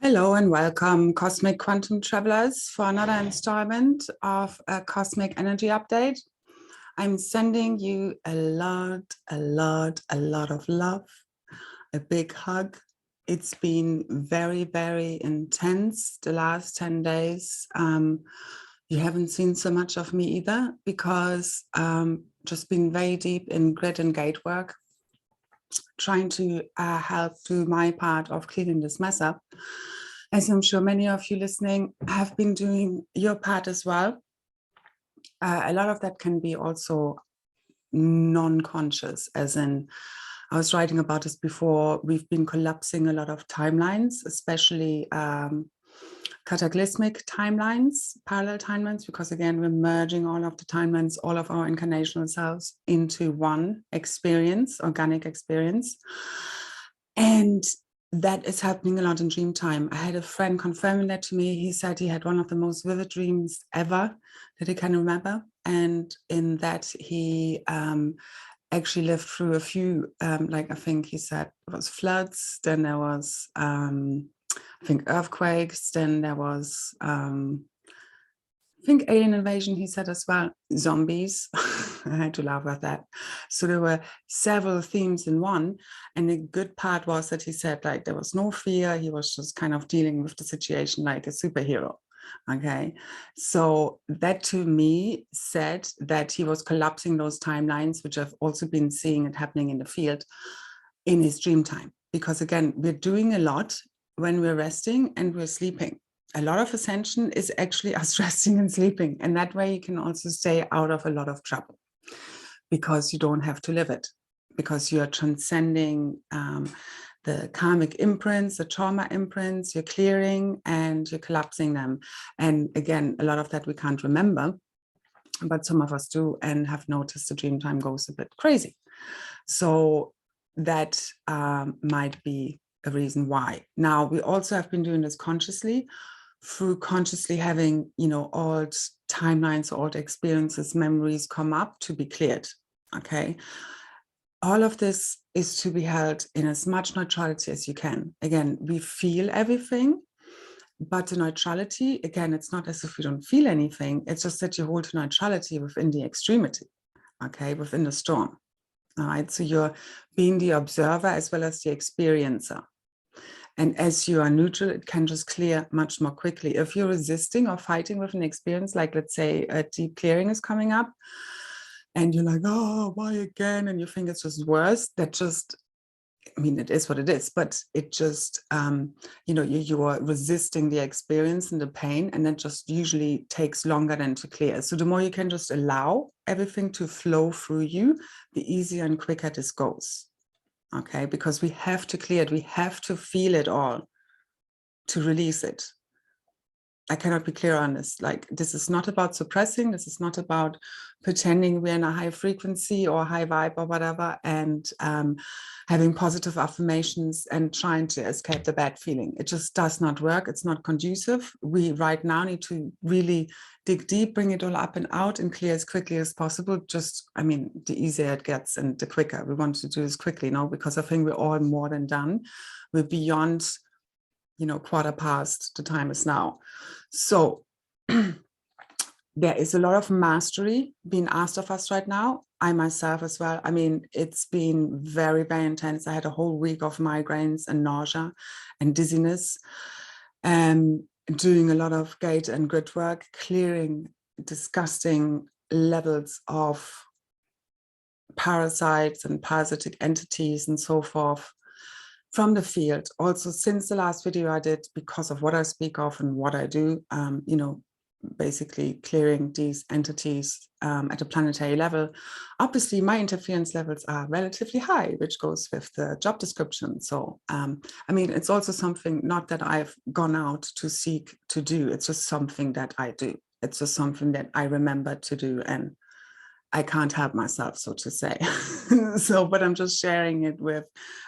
Hello and welcome, Cosmic Quantum Travelers, for another installment of a Cosmic Energy Update. I'm sending you a lot of love, a big hug. It's been very, very intense the last 10 days. You haven't seen so much of me either because just been very deep in grid and gate work, trying to help do my part of cleaning this mess up. As I'm sure many of you listening have been doing your part as well. A lot of that can be also non-conscious, as in, I was writing about this before, we've been collapsing a lot of timelines, especially cataclysmic timelines, parallel timelines, because again, we're merging all of the timelines, all of our incarnational selves into one experience, organic experience. And that is happening a lot in dream time. I had a friend confirming that to me. He said he had one of the most vivid dreams ever that he can remember. And in that he actually lived through a few, like I think he said it was floods, then there was, I think earthquakes, then there was, I think alien invasion, he said as well, zombies. I had to laugh at that. So there were several themes in one. And the good part was that he said, like, there was no fear. He was just kind of dealing with the situation like a superhero. Okay. So that to me said that he was collapsing those timelines, which I've also been seeing it happening in the field in his dream time. Because again, we're doing a lot when we're resting and we're sleeping. A lot of ascension is actually us resting and sleeping. And that way you can also stay out of a lot of trouble because you don't have to live it, because you're transcending the karmic imprints, the trauma imprints, you're clearing and you're collapsing them. And again, a lot of that we can't remember, but some of us do and have noticed the dream time goes a bit crazy. So that might be a reason why. Now, we also have been doing this consciously, through consciously having, you know, old timelines, old experiences, memories come up to be cleared, okay? All of this is to be held in as much neutrality as you can. Again, we feel everything, but the neutrality, again, it's not as if we don't feel anything, it's just that you hold neutrality within the extremity, okay, within the storm, all right? So you're being the observer as well as the experiencer. And as you are neutral, it can just clear much more quickly. If you're resisting or fighting with an experience, like let's say a deep clearing is coming up and you're like, oh, why again? And you think it's just worse, that just, I mean, it is what it is, but it just, you know, you are resisting the experience and the pain, and that just usually takes longer than to clear. So the more you can just allow everything to flow through you, the easier and quicker this goes. Okay, because we have to clear it, we have to feel it all to release it. I cannot be clear on this. Like, this is not about suppressing, this is not about pretending we're in a high frequency or high vibe or whatever, and having positive affirmations and trying to escape the bad feeling. It just does not work. It's not conducive. We right now need to really dig deep, bring it all up and out and clear as quickly as possible. Just, I mean, the easier it gets and the quicker. We want to do this quickly, no? Because I think we're all more than done. We're beyond, you know, quarter past, the time is now. So there is a lot of mastery being asked of us right now. I myself as well. I mean, it's been very, very intense. I had a whole week of migraines and nausea and dizziness, doing a lot of gate and grid work, clearing disgusting levels of parasites and parasitic entities and so forth from the field. Also, since the last video I did, because of what I speak of and what I do, you know, basically clearing these entities at a planetary level. Obviously, my interference levels are relatively high, which goes with the job description. So, I mean, it's also something not that I've gone out to seek to do. It's just something that I do. It's just something that I remember to do, and I can't help myself, so to say. So, but I'm just sharing it with,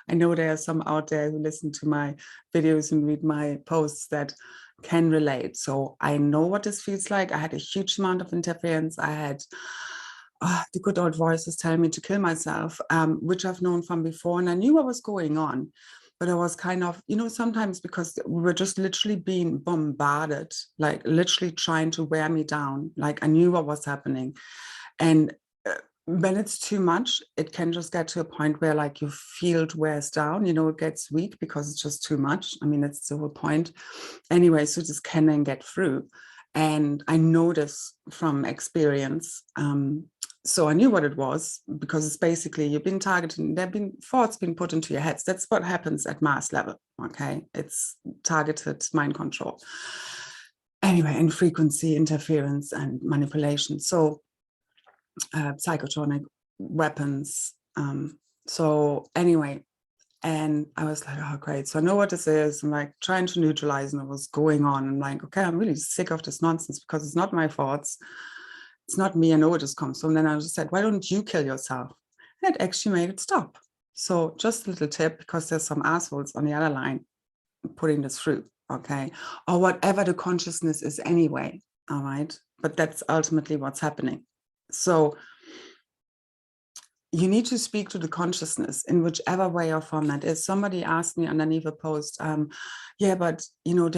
I know there are some out there who listen to my videos and read my posts that can relate. So I know what this feels like. I had a huge amount of interference. I had the good old voices telling me to kill myself, which I've known from before. And I knew what was going on. but I was kind of, you know, sometimes because we were just literally being bombarded, like literally trying to wear me down. Like I knew what was happening. And when it's too much, it can just get to a point where like your field wears down, you know, it gets weak because it's just too much. I mean, that's the whole point. Anyway, so this can then get through. And I know this from experience. So I knew what it was, because it's basically you've been targeted, there have been thoughts being put into your heads. That's what happens at mass level, okay? It's targeted mind control. Anyway, and frequency interference and manipulation. So psychotronic weapons. So anyway, and I was like, oh, great. So I know what this is. I'm like trying to neutralize and what was going on. I'm like, okay, I'm really sick of this nonsense because it's not my thoughts. It's not me. I know where this comes from. Then I just said, why don't you kill yourself? And it actually made it stop. So just a little tip, because there's some assholes on the other line putting this through, okay? Or whatever the consciousness is anyway, all right? But that's ultimately what's happening. So you need to speak to the consciousness in whichever way or form that is. Somebody asked me underneath a post, yeah, but you know,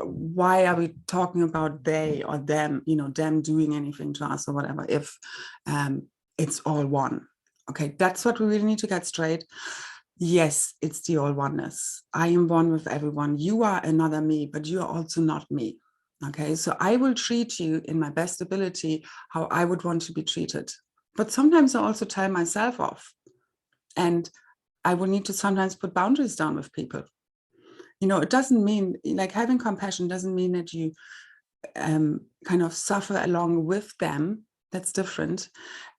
why are we talking about they or them, you know, them doing anything to us or whatever, if it's all one? Okay, that's what we really need to get straight. Yes, it's the all oneness. I am one with everyone. You are another me, but you are also not me. Okay, so I will treat you in my best ability how I would want to be treated. But sometimes I also tell myself off, and I will need to sometimes put boundaries down with people. You know, it doesn't mean, like, having compassion doesn't mean that you kind of suffer along with them. That's different.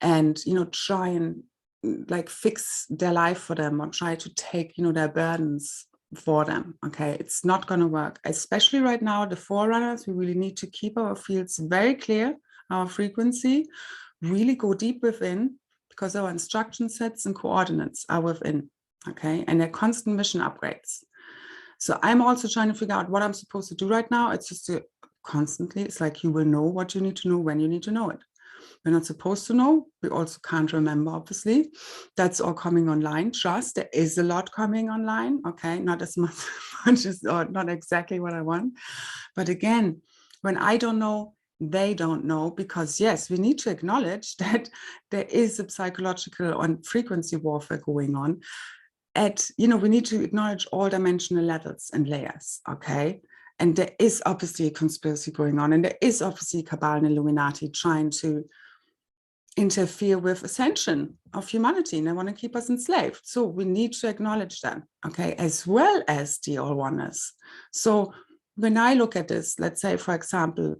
And, you know, try and like fix their life for them, or try to take, you know, their burdens for them. Okay, it's not going to work, especially right now. The forerunners, we really need to keep our fields very clear, our frequency, really go deep within, because our instruction sets and coordinates are within. Okay, and they're constant mission upgrades. So I'm also trying to figure out what I'm supposed to do right now. It's just to constantly, it's like you will know what you need to know when you need to know it. We're not supposed to know. We also can't remember, obviously. That's all coming online. Trust, there is a lot coming online. Okay, not as much as, or not exactly what I want. But again, when I don't know, they don't know, because yes, we need to acknowledge that there is a psychological and frequency warfare going on. You know, we need to acknowledge all dimensional levels and layers, okay? And there is obviously a conspiracy going on, and there is obviously Cabal and Illuminati trying to interfere with ascension of humanity, and they want to keep us enslaved. So we need to acknowledge that, okay, as well as the all oneness. So when I look at this, let's say, for example,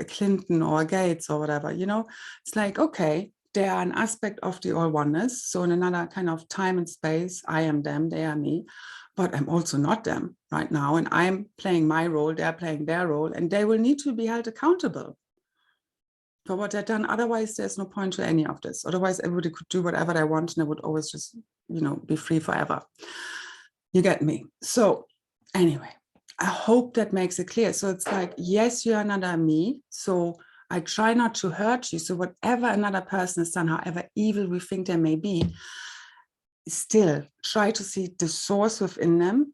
Clinton or Gates or whatever, you know, it's like, okay, they are an aspect of the all oneness. So in another kind of time and space, I am them, they are me, but I'm also not them right now. And I'm playing my role, they're playing their role, and they will need to be held accountable for what they've done. Otherwise, there's no point to any of this. Otherwise, everybody could do whatever they want, and they would always just, you know, be free forever. You get me? So anyway, I hope that makes it clear. So it's like, yes, you're another me. So I try not to hurt you. So whatever another person has done, however evil we think they may be, still try to see the source within them,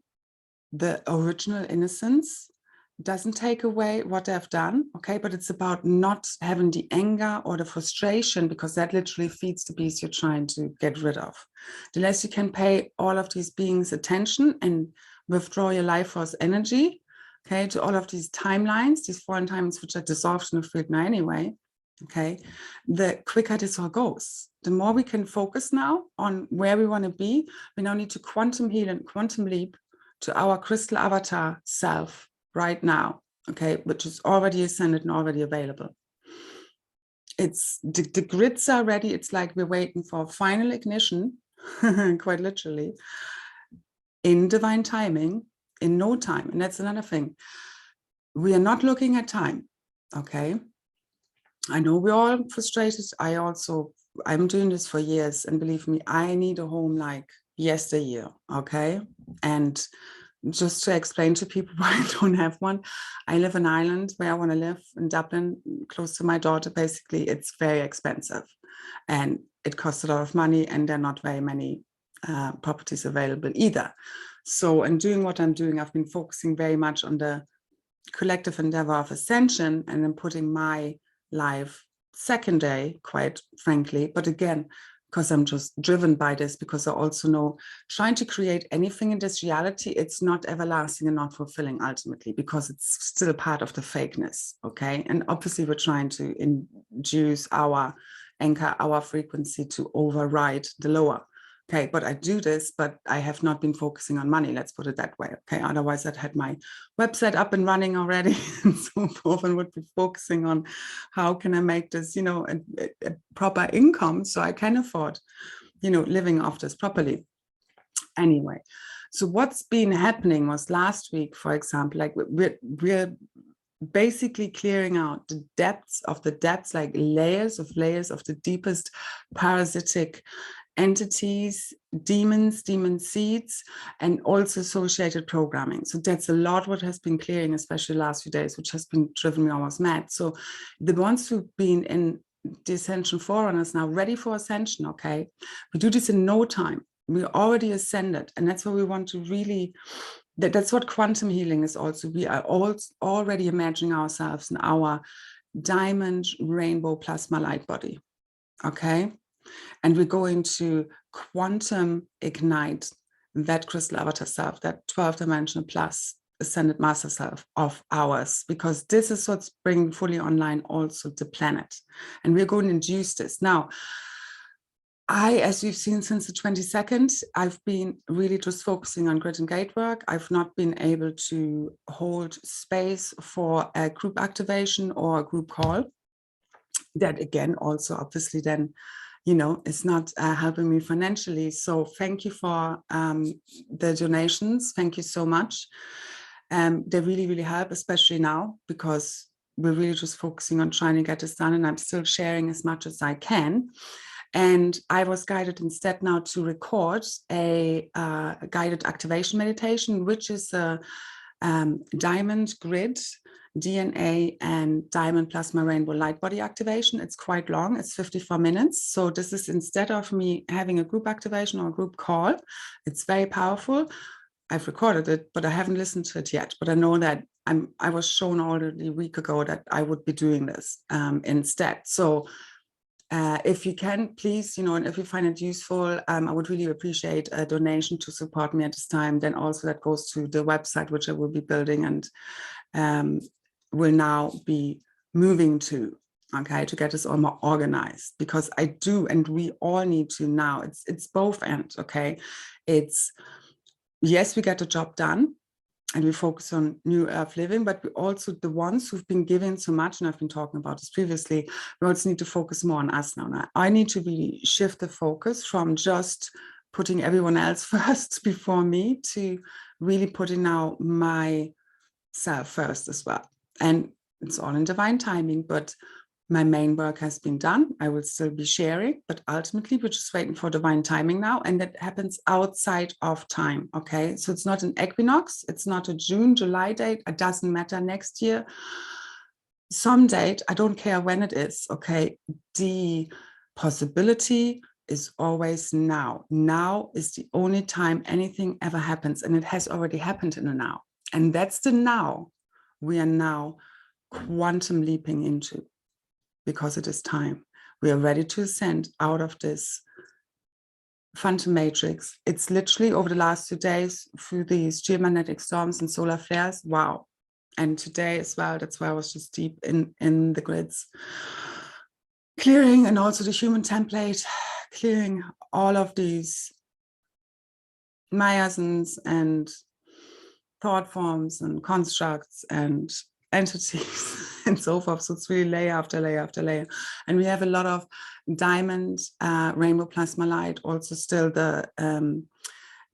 the original innocence. Doesn't take away what they've done, okay? But it's about not having the anger or the frustration, because that literally feeds the beast you're trying to get rid of. The less you can pay all of these beings attention and withdraw your life force energy, okay, to all of these timelines, these foreign timelines, which are dissolved in the field now anyway, okay, the quicker this all goes. The more we can focus now on where we want to be, we now need to quantum heal and quantum leap to our crystal avatar self right now, okay, which is already ascended and already available. It's the grids are ready. It's like we're waiting for final ignition, quite literally, in divine timing, in no time. And that's another thing. We are not looking at time, okay? I know we're all frustrated. I'm doing this for years, and believe me, I need a home like yesteryear, okay? And just to explain to people why I don't have one, I live in Ireland where I want to live, in Dublin, close to my daughter. Basically, it's very expensive and it costs a lot of money, and there are not very many properties available either. So in doing what I'm doing, I've been focusing very much on the collective endeavor of ascension, and then putting my life secondary, quite frankly. But again, because I'm just driven by this, because I also know trying to create anything in this reality, it's not everlasting and not fulfilling ultimately, because it's still part of the fakeness, okay? And obviously we're trying to induce our anchor, our frequency to override the lower. Okay, but I do this, but I have not been focusing on money, let's put it that way, okay? Otherwise I'd had my website up and running already and so forth, and would be focusing on how can I make this, you know, a proper income so I can afford, you know, living off this properly. Anyway, so what's been happening was last week, for example, like we're basically clearing out the depths of the depths, like layers of the deepest parasitic entities, demons, demon seeds, and also associated programming. So that's a lot what has been clearing, especially the last few days, which has been driven me almost mad. So the ones who've been in the Ascension Forerunners now ready for ascension, okay? We do this in no time. We already ascended, and that's what we want to really, that's what quantum healing is also. We are all already imagining ourselves in our diamond rainbow plasma light body, okay? And we're going to quantum ignite that crystal avatar self, that 12-dimensional plus ascended master self of ours, because this is what's bringing fully online also the planet. And we're going to induce this. Now, as we've seen since the 22nd, I've been really just focusing on grid and gate work. I've not been able to hold space for a group activation or a group call. That again, also obviously then, you know, it's not helping me financially. So thank you for the donations. Thank you so much. They really, really help, especially now, because we're really just focusing on trying to get this done, and I'm still sharing as much as I can. And I was guided instead now to record a guided activation meditation, which is a diamond grid, DNA and diamond plasma rainbow light body activation. It's quite long, it's 54 minutes. So this is instead of me having a group activation or a group call. It's very powerful. I've recorded it, but I haven't listened to it yet. But I know that I was shown already a week ago that I would be doing this instead. So if you can, please, you know, and if you find it useful, I would really appreciate a donation to support me at this time. Then also that goes to the website, which I will be building and will now be moving to, okay, to get this all more organized, because I do, and we all need to now, it's both ends, okay? It's, yes, we get the job done, and we focus on new earth living, but we also, the ones who've been given so much, and I've been talking about this previously, we also need to focus more on us now. Now I need to really shift the focus from just putting everyone else first before me to really putting now myself first as well. And it's all in divine timing, but my main work has been done. I will still be sharing, but ultimately we're just waiting for divine timing now. And that happens outside of time, okay? So it's not an equinox. It's not a June, July date. It doesn't matter next year. Some date, I don't care when it is, okay? The possibility is always now. Now is the only time anything ever happens. And it has already happened in the now. And that's the now we are now quantum leaping into, because it is time. We are ready to ascend out of this phantom matrix. It's literally over the last 2 days through these geomagnetic storms and solar flares. Wow. And today as well, that's why I was just deep in the grids. Clearing, and also the human template, clearing all of these miasms and thought forms and constructs and entities and so forth. So it's really layer after layer after layer. And we have a lot of diamond rainbow plasma light, also still the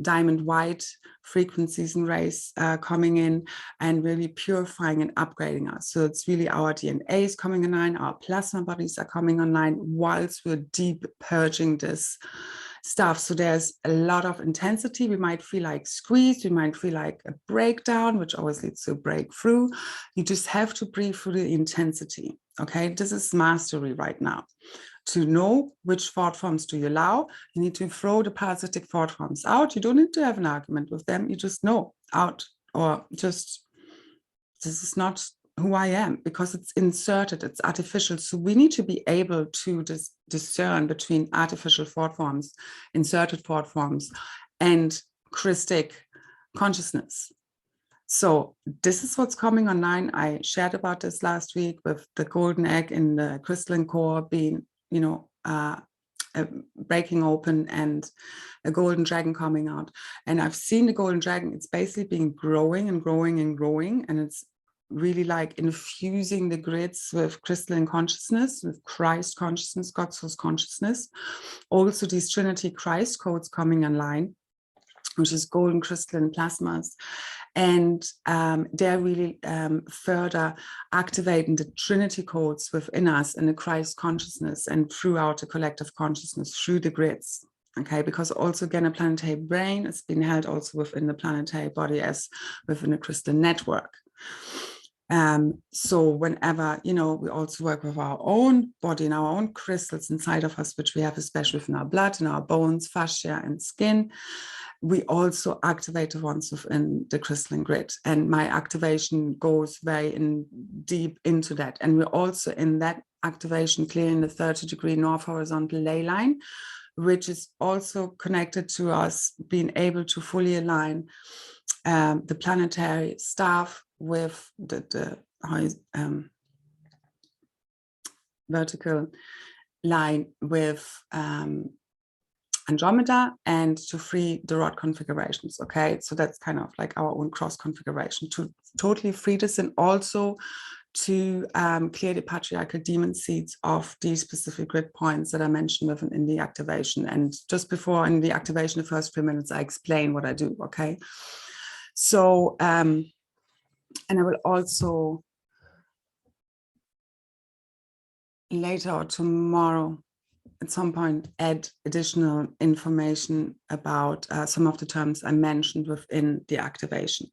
diamond white frequencies and rays coming in and really purifying and upgrading us. So it's really our DNA is coming online, our plasma bodies are coming online whilst we're deep purging this stuff. So there's a lot of intensity. We might feel like squeezed, we might feel like a breakdown, which always leads to a breakthrough. You just have to breathe through the intensity. Okay, this is mastery right now. To know which thought forms do you allow, you need to throw the parasitic thought forms out. You don't need to have an argument with them. You just know out, or just, this is not who I am, because it's inserted, it's artificial. So we need to be able to discern between artificial thought forms, inserted thought forms, and Christic consciousness. So this is what's coming online. I shared about this last week with the golden egg in the crystalline core being, you know, breaking open and a golden dragon coming out. And I've seen the golden dragon, it's basically been growing and growing and growing. And it's really like infusing the grids with crystalline consciousness, with Christ consciousness, God source consciousness. Also these Trinity Christ codes coming online, which is golden crystalline plasmas. And they're really further activating the Trinity codes within us and the Christ consciousness and throughout the collective consciousness through the grids. Okay, because also again, a planetary brain is being held also within the planetary body as within a crystal network. So whenever, you know, we also work with our own body and our own crystals inside of us, which we have especially within our blood and our bones, fascia and skin, we also activate the ones within the crystalline grid. And my activation goes very deep into that. And we're also in that activation clearing the 30-degree north horizontal ley line, which is also connected to us being able to fully align the planetary staff with the vertical line with Andromeda, and to free the rod configurations. Okay, so that's kind of like our own cross configuration to totally free this, and also to clear the patriarchal demon seeds of these specific grid points that I mentioned in the activation. And just before in the activation, the first 3 minutes, I explain what I do. Okay, so and I will also later or tomorrow at some point add additional information about some of the terms I mentioned within the activation.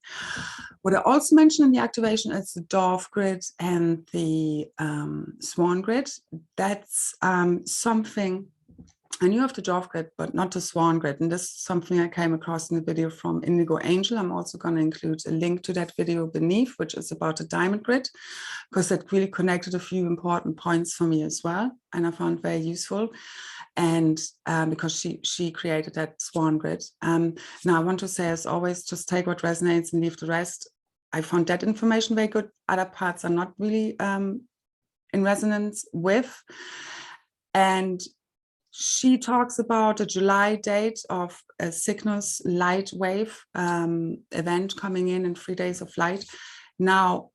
What I also mentioned in the activation is the Dove grid and the Swan grid. That's something I knew of the Dove grid, but not the Swan grid. And this is something I came across in the video from Indigo Angel. I'm also going to include a link to that video beneath, which is about the diamond grid, because that really connected a few important points for me as well. And I found very useful. And because she created that Swan grid. Now I want to say, as always, just take what resonates and leave the rest. I found that information very good. Other parts I'm not really in resonance with. And she talks about a July date of a Cygnus light wave event coming in 3 days of light. Now,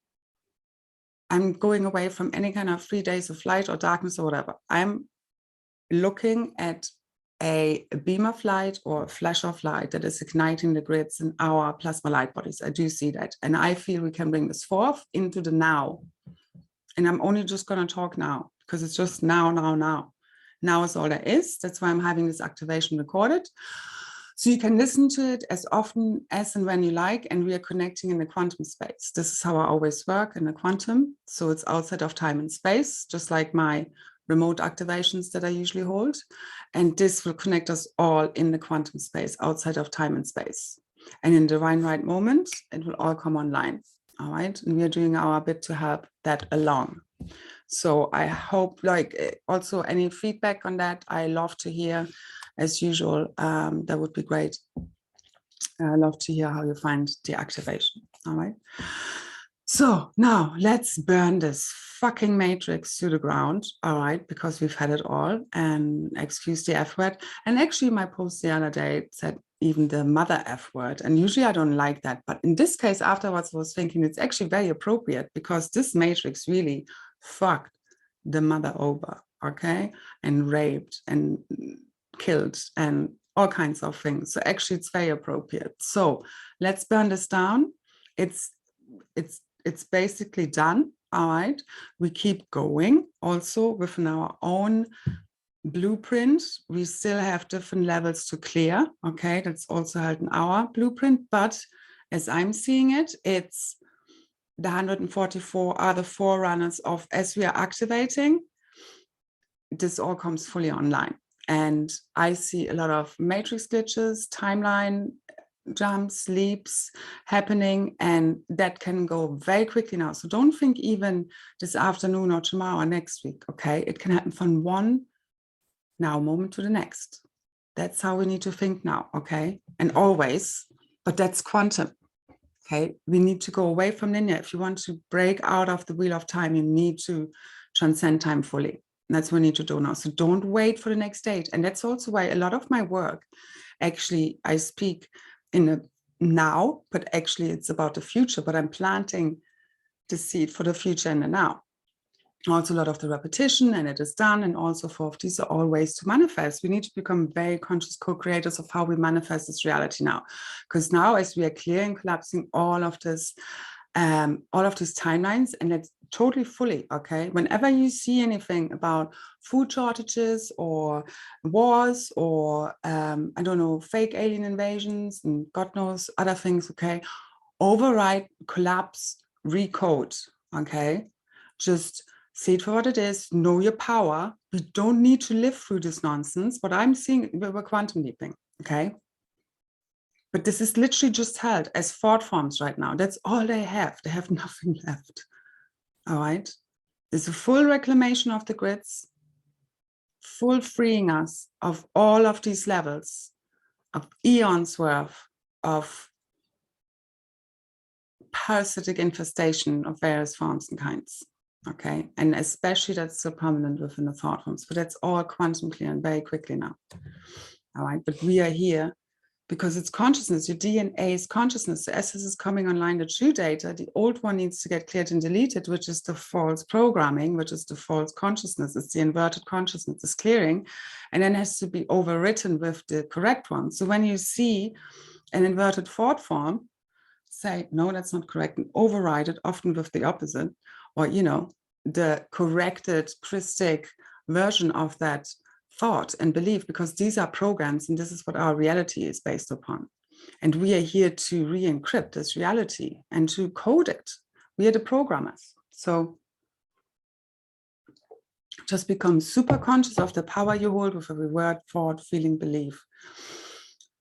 I'm going away from any kind of 3 days of light or darkness or whatever. I'm looking at a beam of light or a flash of light that is igniting the grids in our plasma light bodies. I do see that. And I feel we can bring this forth into the now. And I'm only just going to talk now, because it's just now. Now is all there is. That's why I'm having this activation recorded. So you can listen to it as often as and when you like, and we are connecting in the quantum space. This is how I always work in the quantum. So it's outside of time and space, just like my remote activations that I usually hold. And this will connect us all in the quantum space, outside of time and space. And in the right moment, it will all come online. All right. And we are doing our bit to help that along. So I hope, like, also any feedback on that, I love to hear, as usual. That would be great. I love to hear how you find the activation. All right. So now let's burn this fucking matrix to the ground. All right, because we've had it all. And excuse the F word. And actually, my post the other day said even the mother F word. And usually I don't like that. But in this case, afterwards, I was thinking it's actually very appropriate, because this matrix really fucked the mother over, okay, and raped and killed and all kinds of things. So actually it's very appropriate. So let's burn this down. It's basically done. All right, we keep going also within our own blueprint. We still have different levels to clear. Okay, that's also held in our blueprint, but as I'm seeing it, it's the 144 are the forerunners of, as we are activating, this all comes fully online. And I see a lot of matrix glitches, timeline jumps, leaps happening, and that can go very quickly now. So don't think even this afternoon or tomorrow or next week, okay? It can happen from one now moment to the next. That's how we need to think now, okay? And always, but that's quantum, okay? We need to go away from linear. If you want to break out of the wheel of time, you need to transcend time fully. And that's what we need to do now. So don't wait for the next stage. And that's also why a lot of my work, actually, I speak in a now, but actually it's about the future, but I'm planting the seed for the future in the now. Also a lot of the repetition, and it is done, and also forth. These are all ways to manifest. We need to become very conscious co-creators of how we manifest this reality now. Because now, as we are clearing, collapsing all of these timelines, and that's totally fully, okay? Whenever you see anything about food shortages or wars or, I don't know, fake alien invasions and God knows other things, okay? Override, collapse, recode, okay? Just see it for what it is, know your power. We don't need to live through this nonsense. What I'm seeing, we're quantum leaping, okay? But this is literally just held as thought forms right now. That's all they have. They have nothing left. All right. There's a full reclamation of the grids, full freeing us of all of these levels of eons worth of parasitic infestation of various forms and kinds. Okay. And especially that's so prominent within the thought forms, but that's all quantum clear and very quickly now. All right. But we are here because it's consciousness. Your DNA is consciousness. So as this is coming online, the true data, the old one needs to get cleared and deleted, which is the false programming, which is the false consciousness. It's the inverted consciousness is clearing, and then has to be overwritten with the correct one. So when you see an inverted thought form, say, no, that's not correct, and override it often with the opposite, or, you know, the corrected Christic version of that thought and belief, because these are programs and this is what our reality is based upon. And we are here to re-encrypt this reality and to code it. We are the programmers. So just become super conscious of the power you hold with every word, thought, feeling, belief,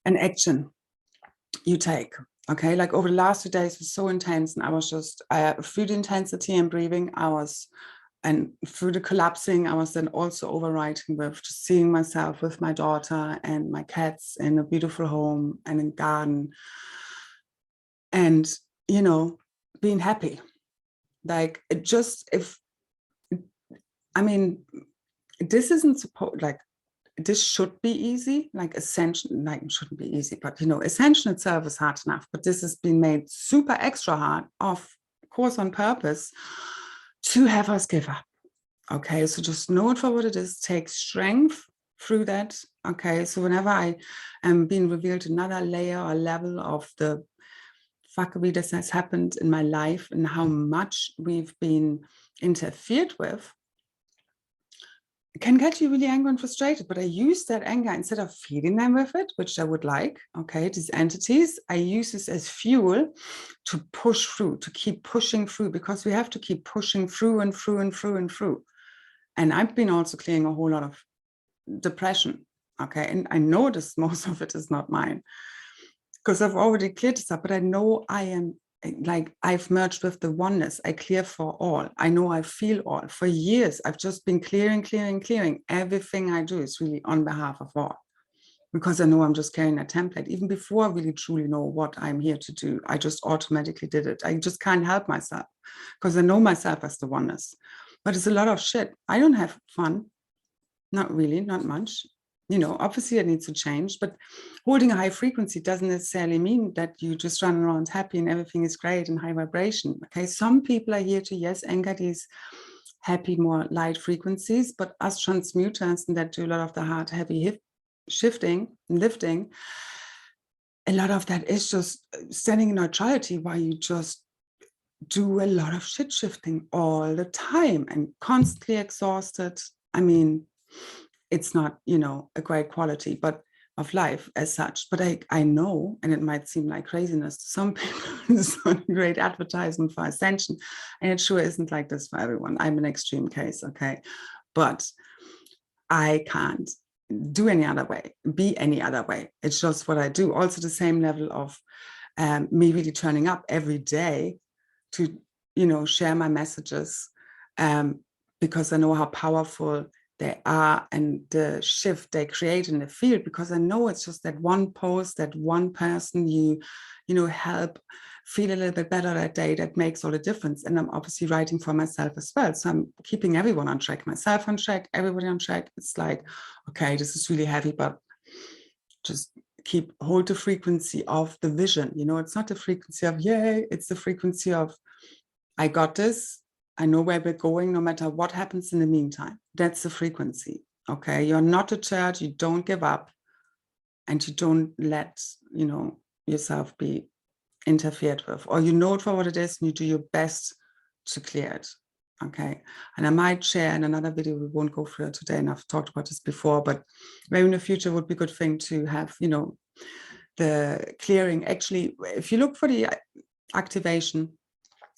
and action you take. Okay, like over the last 2 days was so intense, and I was just through the intensity and breathing, and through the collapsing, I was then also overriding with just seeing myself with my daughter and my cats in a beautiful home and in garden, and, you know, being happy. Like, it just, I mean, this isn't supposed, like, this should be easy, like Ascension, like it shouldn't be easy, but, you know, Ascension itself is hard enough, but this has been made super extra hard, of course, on purpose, to have us give up. Okay, so just know it for what it is, take strength through that. Okay, so whenever I am being revealed another layer or level of the fuckery that has happened in my life and how much we've been interfered with, it can get you really angry and frustrated, but I use that anger instead of feeding them with it, which I would like, okay, these entities, I use this as fuel to push through, to keep pushing through, because we have to keep pushing through and through and through and through. And I've been also clearing a whole lot of depression, okay, and I know this, most of it is not mine, because I've already cleared this up, but I know I am, like, I've merged with the oneness. I clear for all. I know I feel all. For years, I've just been clearing. Everything I do is really on behalf of all, because I know I'm just carrying a template. Even before I really truly know what I'm here to do, I just automatically did it. I just can't help myself, because I know myself as the oneness. But it's a lot of shit. I don't have fun. Not really, not much. You know, obviously it needs to change, but holding a high frequency doesn't necessarily mean that you just run around happy and everything is great and high vibration. Okay, some people are here to, yes, anchor these happy, more light frequencies, but us transmuters and that do a lot of the hard, heavy shifting and lifting, a lot of that is just standing in neutrality while you just do a lot of shit shifting all the time and constantly exhausted. I mean, it's not, you know, a great quality but of life as such, but I know, and it might seem like craziness to some people, it's not a great advertisement for Ascension, and it sure isn't like this for everyone. I'm an extreme case, okay, but I can't do any other way, be any other way. It's just what I do. Also the same level of me really turning up every day to, you know, share my messages, because I know how powerful they are and the shift they create in the field, because I know it's just that one post, that one person you know, help feel a little bit better that day, that makes all the difference. And I'm obviously writing for myself as well. So I'm keeping everyone on track, myself on track, everybody on track. It's like, okay, this is really heavy, but just hold the frequency of the vision. You know, it's not the frequency of yay, it's the frequency of I got this. I know where we're going, no matter what happens in the meantime. That's the frequency. Okay, you're not deterred, you don't give up, and you don't let, you know, yourself be interfered with, or you know it for what it is and you do your best to clear it. Okay, and I might share in another video, we won't go through it today, and I've talked about this before, but maybe in the future would be a good thing to have, you know, the clearing. Actually, if you look for the activation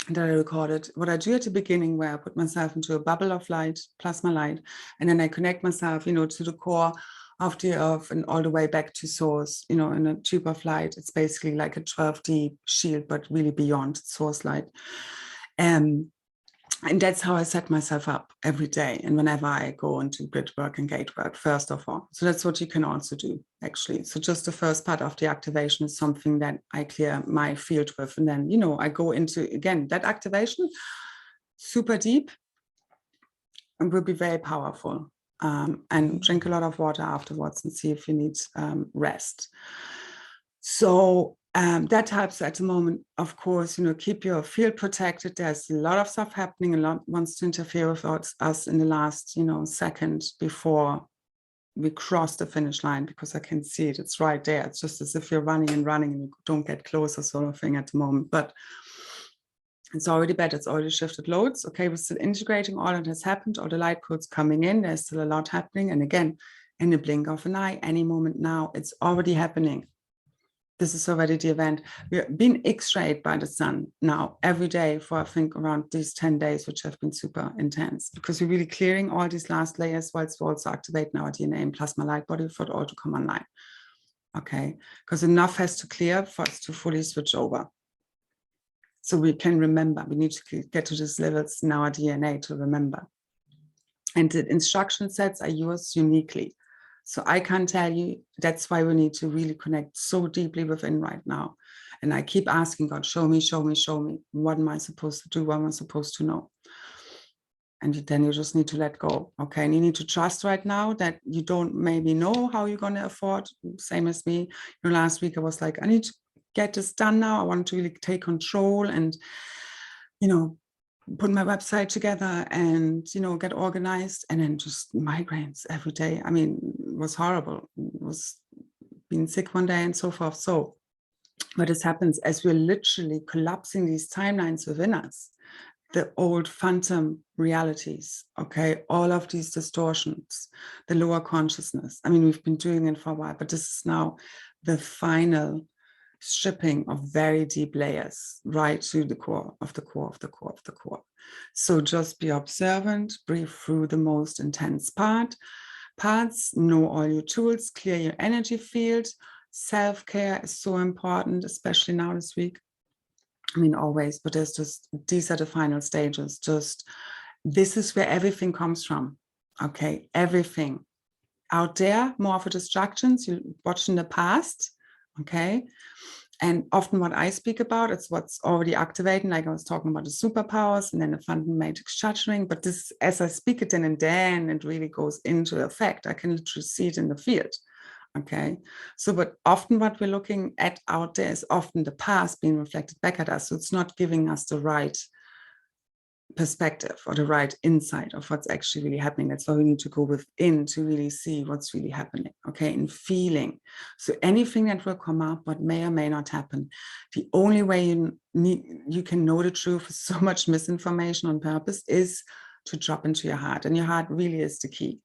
that I recorded, what I do at the beginning, where I put myself into a bubble of light, plasma light, and then I connect myself, you know, to the core of the earth and all the way back to source, you know, in a tube of light. It's basically like a 12D shield, but really beyond source light. And that's how I set myself up every day. And whenever I go into grid work and gate work, first of all. So that's what you can also do, actually. So just the first part of the activation is something that I clear my field with. And then, you know, I go into, again, that activation, super deep, and will be very powerful. And drink a lot of water afterwards and see if you need rest. So that helps at the moment, of course, you know, keep your field protected. There's a lot of stuff happening, a lot wants to interfere with us in the last, you know, second before we cross the finish line, because I can see it, it's right there. It's just as if you're running and you don't get closer, sort of thing at the moment. But it's already better, it's already shifted loads. Okay, we're still integrating all that has happened, all the light codes coming in, there's still a lot happening. And again, in the blink of an eye, any moment now, it's already happening. This is already the event. We're being X-rayed by the sun now every day for, I think, around these 10 days, which have been super intense, because we're really clearing all these last layers, whilst we're also activating our DNA and plasma light body for it all to come online. Okay, because enough has to clear for us to fully switch over. So we can remember, we need to get to these levels in our DNA to remember. And the instruction sets are yours uniquely. So I can't tell you, that's why we need to really connect so deeply within right now. And I keep asking God, show me, show me, show me. What am I supposed to do? What am I supposed to know? And then you just need to let go. Okay, and you need to trust right now that you don't maybe know how you're going to afford. Same as me. You know, last week I was like, I need to get this done now. I want to really take control and, you know, put my website together and, you know, get organized, and then just migraines every day. I mean, it was horrible. It was being sick one day and so forth. So what this happens as we're literally collapsing these timelines within us, the old phantom realities, okay, all of these distortions, the lower consciousness. I mean, we've been doing it for a while, but this is now the final stripping of very deep layers right to the core of the core of the core of the core. So just be observant, breathe through the most intense parts, know all your tools, clear your energy field. Self-care is so important, especially now this week. I mean, always, but there's just, these are the final stages. Just, this is where everything comes from. Okay, everything out there, more of a distractions you watch in the past. Okay, and often what I speak about, it's what's already activating, like I was talking about the superpowers and then the phantom matrix shuttering. But this, as I speak it in, and then it really goes into effect. I can literally see it in the field. Okay, so but often what we're looking at out there is often the past being reflected back at us. So it's not giving us the right perspective or the right insight of what's actually really happening. That's why we need to go within to really see what's really happening, okay, and feeling. So anything that will come up, what may or may not happen, the only way you can know the truth with so much misinformation on purpose is to drop into your heart, and your heart really is the key.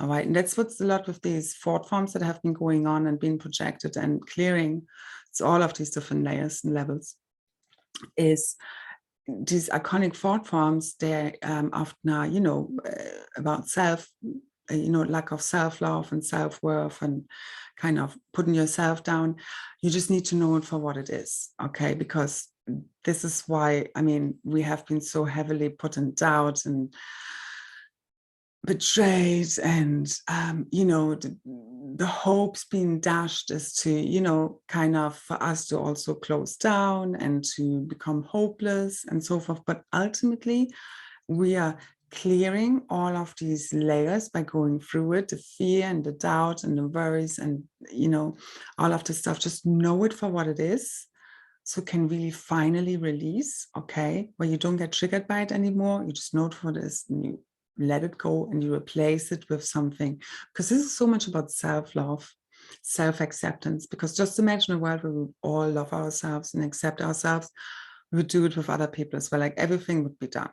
All right, and that's what's a lot with these thought forms that have been going on and being projected and clearing. It's all of these different layers and levels. Is these iconic thought forms, they're often, you know, about self, lack of self-love and self-worth and kind of putting yourself down, you just need to know it for what it is, okay? Because this is why, I mean, we have been so heavily put in doubt and betrayed, and the hopes being dashed is to kind of for us to also close down and to become hopeless and so forth. But ultimately we are clearing all of these layers by going through it, the fear and the doubt and the worries and all of the stuff. Just know it for what it is, so can really finally release, okay, where you don't get triggered by it anymore. You just know it for what it is, and you let it go and you replace it with something. Because this is so much about self-love, self-acceptance. Because just imagine a world where we all love ourselves and accept ourselves. We would do it with other people as well. Like everything would be done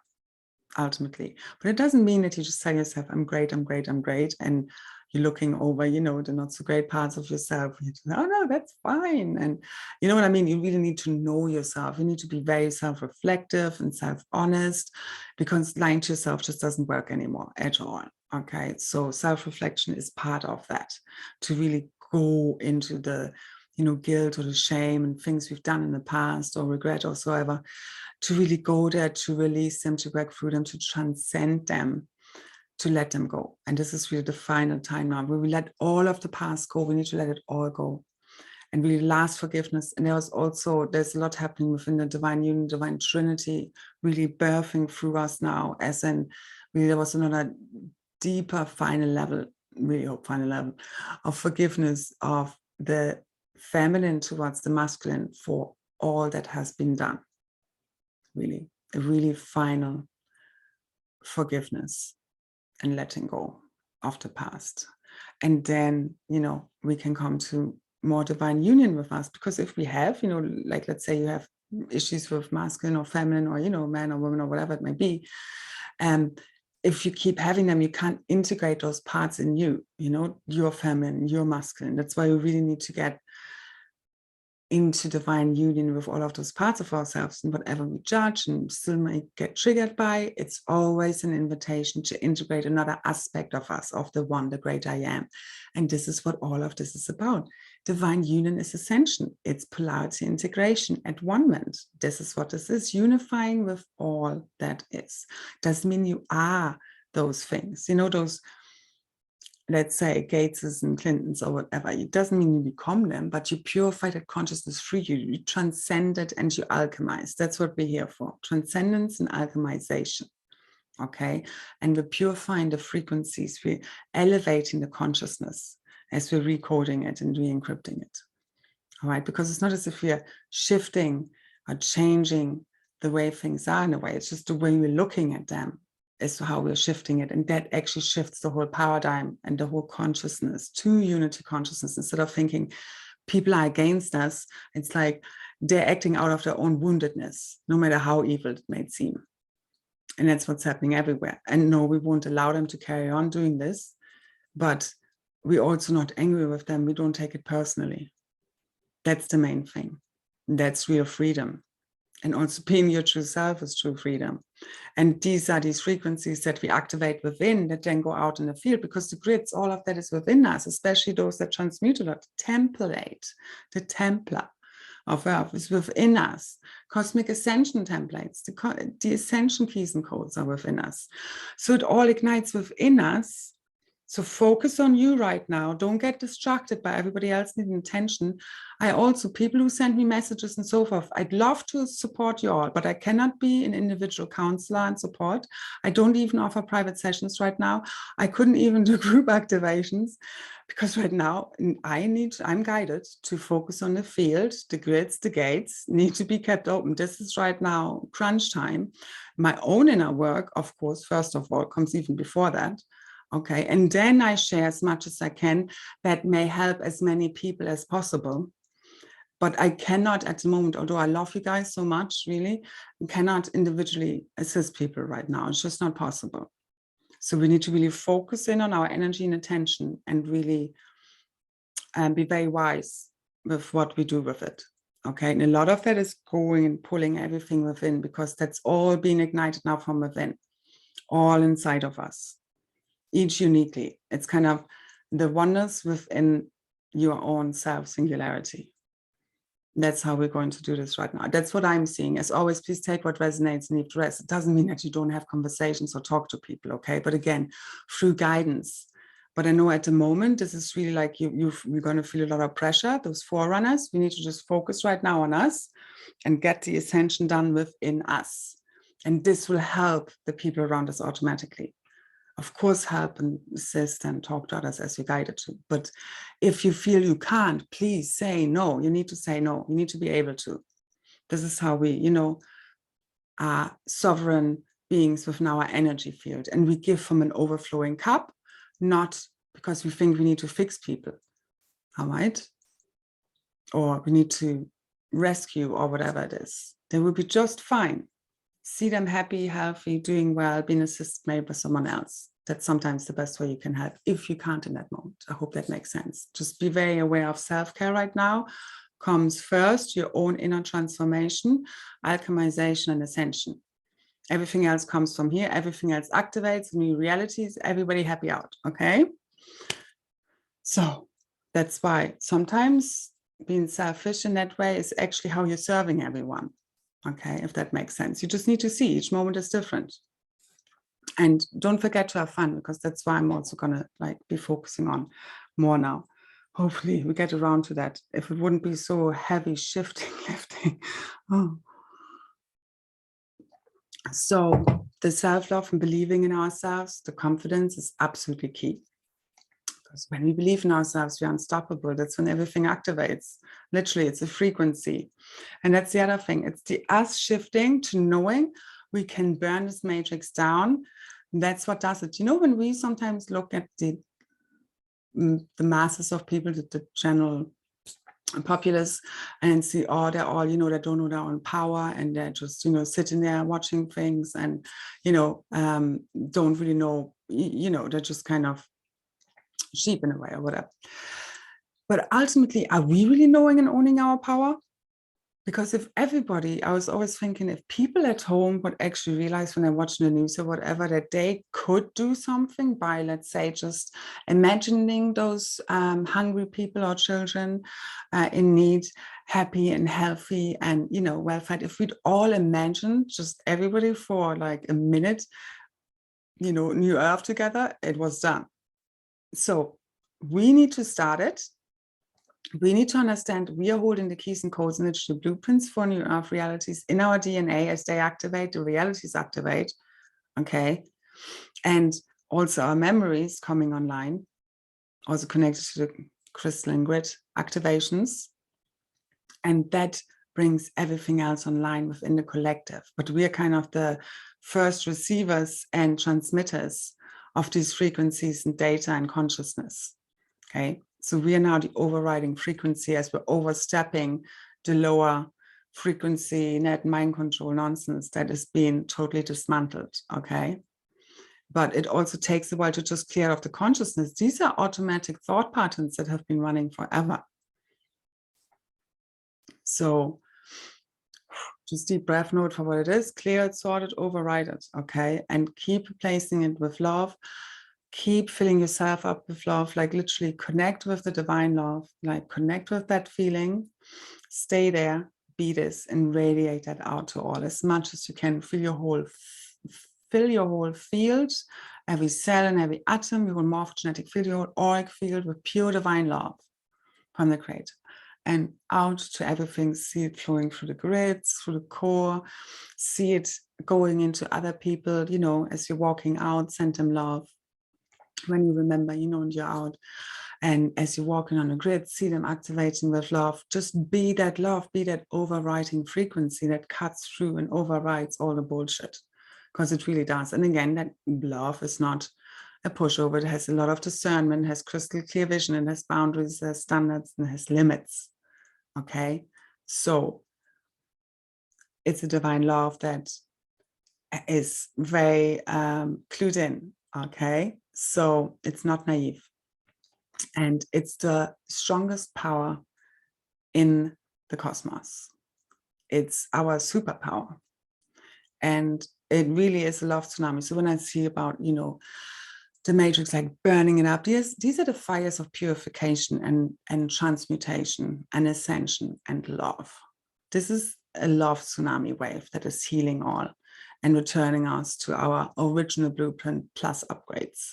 ultimately. But it doesn't mean that you just tell yourself, I'm great, I'm great, I'm great. And you're looking over, the not so great parts of yourself. You say, oh no, that's fine. And you know what I mean? You really need to know yourself. You need to be very self-reflective and self-honest, because lying to yourself just doesn't work anymore at all. Okay. So self-reflection is part of that, to really go into the, guilt or the shame and things we've done in the past or regret or so ever, to really go there, to release them, to work through them, to transcend them, to let them go. And this is really the final time now where we let all of the past go. We need to let it all go and really last forgiveness. And there's a lot happening within the divine union, divine trinity, really birthing through us now, as in really there was another deeper final level, really hope final level of forgiveness of the feminine towards the masculine for all that has been done. Really, a really final forgiveness and letting go of the past. And then, we can come to more divine union with us. Because if we have, like, let's say you have issues with masculine or feminine or, man or woman or whatever it may be, if you keep having them, you can't integrate those parts in you, you're feminine, you're masculine. That's why we really need to get into divine union with all of those parts of ourselves. And whatever we judge and still might get triggered by, it's always an invitation to integrate another aspect of us, of the one, the great I am. And this is what all of this is about. Divine union is ascension. It's polarity integration at one-ment. This is what this is, unifying with all that is. Doesn't mean you are those things, those, let's say, Gateses and Clintons or whatever. It doesn't mean you become them, but you purify that consciousness through you. You transcend it and you alchemize. That's what we're here for. Transcendence and alchemization. Okay. And we're purifying the frequencies. We're elevating the consciousness as we're recoding it and re-encrypting it. All right. Because it's not as if we're shifting or changing the way things are in a way. It's just the way we're looking at them as to how we're shifting it. And that actually shifts the whole paradigm and the whole consciousness to unity consciousness. Instead of thinking people are against us, it's like they're acting out of their own woundedness, no matter how evil it may seem. And that's what's happening everywhere. And no, we won't allow them to carry on doing this, but we're also not angry with them. We don't take it personally. That's the main thing. That's real freedom. And also being your true self is true freedom. And these are these frequencies that we activate within that then go out in the field, because the grids, all of that is within us, especially those that transmute a lot. Template, the Templar of Earth is within us. Cosmic Ascension templates, the Ascension keys and codes are within us. So it all ignites within us. So focus on you right now. Don't get distracted by everybody else needing attention. People who send me messages and so forth, I'd love to support you all, but I cannot be an individual counselor and support. I don't even offer private sessions right now. I couldn't even do group activations, because right now I'm guided to focus on the field. The grids, the gates need to be kept open. This is right now crunch time. My own inner work, of course, first of all, comes even before that. Okay, and then I share as much as I can that may help as many people as possible. But I cannot at the moment, although I love you guys so much, really, cannot individually assist people right now. It's just not possible. So we need to really focus in on our energy and attention and really be very wise with what we do with it. Okay, and a lot of that is going and pulling everything within, because that's all being ignited now from within, all inside of us. each uniquely. It's kind of the oneness within your own self singularity. That's how we're going to do this right now. That's what I'm seeing. As always, please take what resonates and leave the rest. It doesn't mean that you don't have conversations or talk to people, okay? But again, through guidance. But I know at the moment, this is really like you're going to feel a lot of pressure. Those forerunners, we need to just focus right now on us and get the ascension done within us. And this will help the people around us automatically. Of course, help and assist and talk to others as you're guided to. But if you feel you can't, please say no. You need to say no. You need to be able to. This is how we, you know, are sovereign beings within our energy field. And we give from an overflowing cup, not because we think we need to fix people. All right? Or we need to rescue or whatever it is. They will be just fine. See them happy, healthy, doing well, being assisted maybe by someone else. That's sometimes the best way you can help if you can't in that moment. I hope that makes sense. Just be very aware of self-care right now. Comes first, your own inner transformation, alchemization, and ascension. Everything else comes from here. Everything else activates new realities. Everybody happy out, okay? So that's why sometimes being selfish in that way is actually how you're serving everyone. Okay, if that makes sense. You just need to see each moment is different. And don't forget to have fun, because that's why I'm also gonna like be focusing on more now. Hopefully we get around to that. If it wouldn't be so heavy shifting, lifting. Oh. So the self-love and believing in ourselves, the confidence is absolutely key. Because when we believe in ourselves, we're unstoppable. That's when everything activates. Literally, it's a frequency. And that's the other thing. It's the us shifting to knowing we can burn this matrix down. That's what does it. You know, when we sometimes look at the masses of people, the general populace, and see, oh, they're all, you know, they don't know their own power, and they're just, you know, sitting there watching things and, you know, don't really know, you know, they're just kind of sheep in a way or whatever. But ultimately, are we really knowing and owning our power? Because if everybody, I was always thinking, if people at home would actually realize when they're watching the news or whatever, that they could do something by, let's say, just imagining those hungry people or children in need, happy and healthy and, you know, well-fed. If we'd all imagine, just everybody for like a minute, you know, New Earth together, it was done. So we need to start it. We need to understand we are holding the keys and codes and the blueprints for new earth realities in our DNA. As they activate, the realities activate, okay? And also our memories coming online, also connected to the crystalline grid activations. And that brings everything else online within the collective. But we are kind of the first receivers and transmitters of these frequencies and data and consciousness, okay? So we are now the overriding frequency as we're overstepping the lower frequency net mind control nonsense that is being totally dismantled, okay? But it also takes a while to just clear off the consciousness. These are automatic thought patterns that have been running forever. So just deep breath, note for what it is, clear it, sort it, override it, okay? And keep replacing it with love. Keep filling yourself up with love, like literally connect with the divine love, like connect with that feeling, stay there, be this, and radiate that out to all as much as you can. Fill your whole field, every cell and every atom, your whole morphogenetic field, your whole auric field with pure divine love from the Creator. And out to everything, see it flowing through the grids, through the core, see it going into other people, you know, as you're walking out, send them love. When you remember, you know, and you're out, and as you're walking on the grid, see them activating with love. Just be that love, be that overriding frequency that cuts through and overrides all the bullshit, because it really does. And again, that love is not a pushover. It has a lot of discernment, has crystal clear vision, and has boundaries, has standards, and has limits. Okay, so it's a divine love that is very clued in. Okay, so it's not naive, and it's the strongest power in the cosmos. It's our superpower, and it really is a love tsunami. So when I see about, you know, the matrix, like burning it up. These are the fires of purification and transmutation and ascension and love. This is a love tsunami wave that is healing all and returning us to our original blueprint plus upgrades.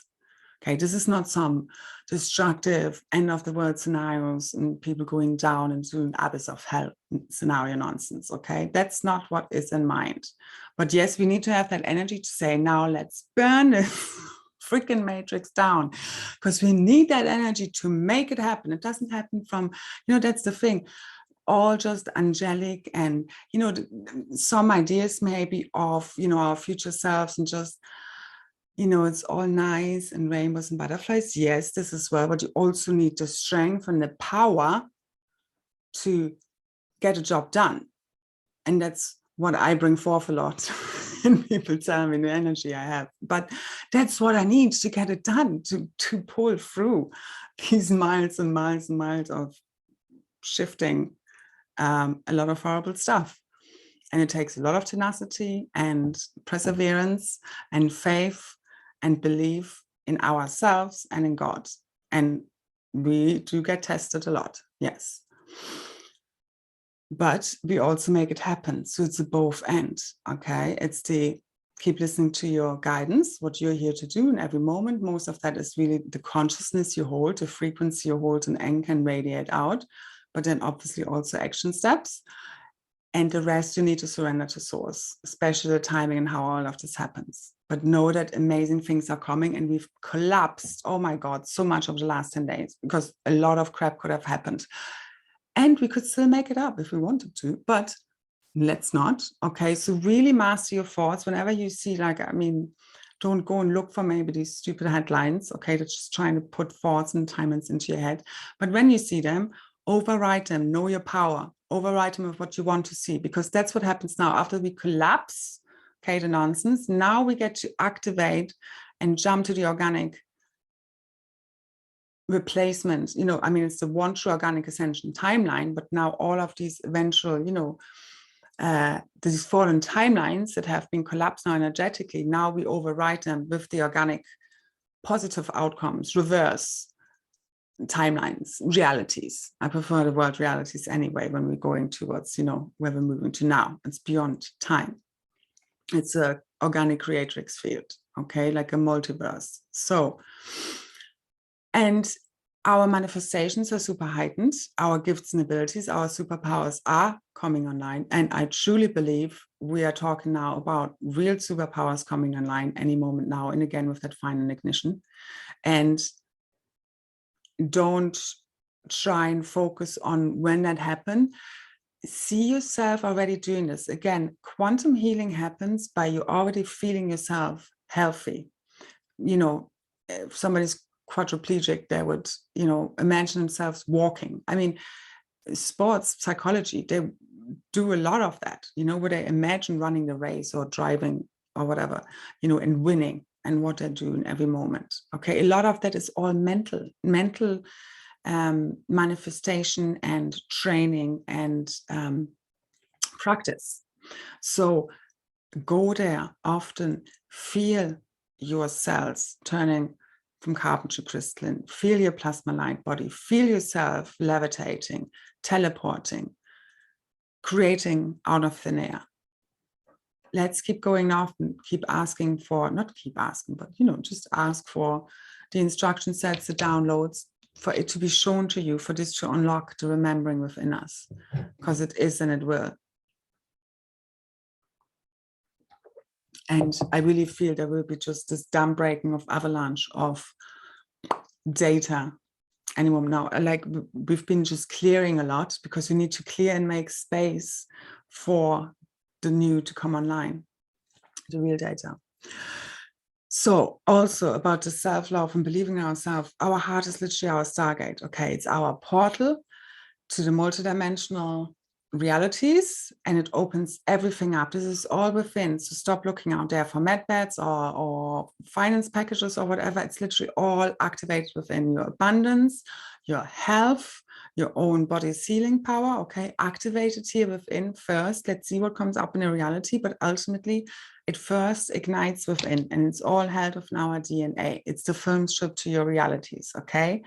Okay, this is not some destructive end of the world scenarios and people going down into an abyss of hell scenario nonsense. Okay, that's not what is in mind. But yes, we need to have that energy to say, now let's burn this freaking matrix down, because we need that energy to make it happen. It doesn't happen from, that's the thing, all just angelic and, some ideas maybe of, our future selves and just, it's all nice and rainbows and butterflies. Yes, this as well, but you also need the strength and the power to get a job done. And that's what I bring forth a lot. And people tell me the energy I have, but that's what I need to get it done, to pull through these miles and miles and miles of shifting a lot of horrible stuff. And it takes a lot of tenacity and perseverance and faith and belief in ourselves and in God. And we do get tested a lot, yes. But we also make it happen. So it's a both end, okay? It's the keep listening to your guidance, what you're here to do in every moment. Most of that is really the consciousness you hold, the frequency you hold and anchor and radiate out. But then obviously also action steps. And the rest you need to surrender to source, especially the timing and how all of this happens. But know that amazing things are coming, and we've collapsed, oh my God, so much over the last 10 days because a lot of crap could have happened. And we could still make it up if we wanted to, but let's not. Okay, so really master your thoughts. Whenever you see, don't go and look for maybe these stupid headlines, okay, that's just trying to put thoughts and timelines into your head. But when you see them, override them, know your power, override them with what you want to see, because that's what happens now. After we collapse, okay, the nonsense, now we get to activate and jump to the organic replacement. It's the one true organic ascension timeline, but now all of these eventual, these fallen timelines that have been collapsed now energetically, now we override them with the organic positive outcomes, reverse timelines, realities. I prefer the word realities anyway when we're going towards, where we're moving to now. It's beyond time. It's a organic creatrix field, okay, like a multiverse. So, and our manifestations are super heightened. Our gifts and abilities, our superpowers are coming online. And I truly believe we are talking now about real superpowers coming online any moment now. And again, with that final ignition. And don't try and focus on when that happened. See yourself already doing this. Again, quantum healing happens by you already feeling yourself healthy. If somebody's quadriplegic, they would, imagine themselves walking. Sports psychology, they do a lot of that, where they imagine running the race or driving or whatever, and winning and what they do in every moment. Okay, a lot of that is all mental manifestation and training and practice. So go there often, feel your cells turning from carbon to crystalline, feel your plasma light body, feel yourself levitating, teleporting, creating out of thin air. Let's keep going off and keep asking for, not keep asking, but, just ask for the instruction sets, the downloads, for it to be shown to you, for this to unlock the remembering within us, because it is and it will. And I really feel there will be just this dam breaking of avalanche of data any moment now. Like we've been just clearing a lot because we need to clear and make space for the new to come online, the real data. So also about the self-love and believing in ourselves, our heart is literally our stargate. Okay, it's our portal to the multidimensional realities, and it opens everything up. This is all within. So stop looking out there for med beds or finance packages or whatever. It's literally all activated within your abundance, your health, your own body's healing power. Okay, activated here within first. Let's see what comes up in a reality, but ultimately It first ignites within, and it's all held within our DNA. It's the film strip to your realities, okay?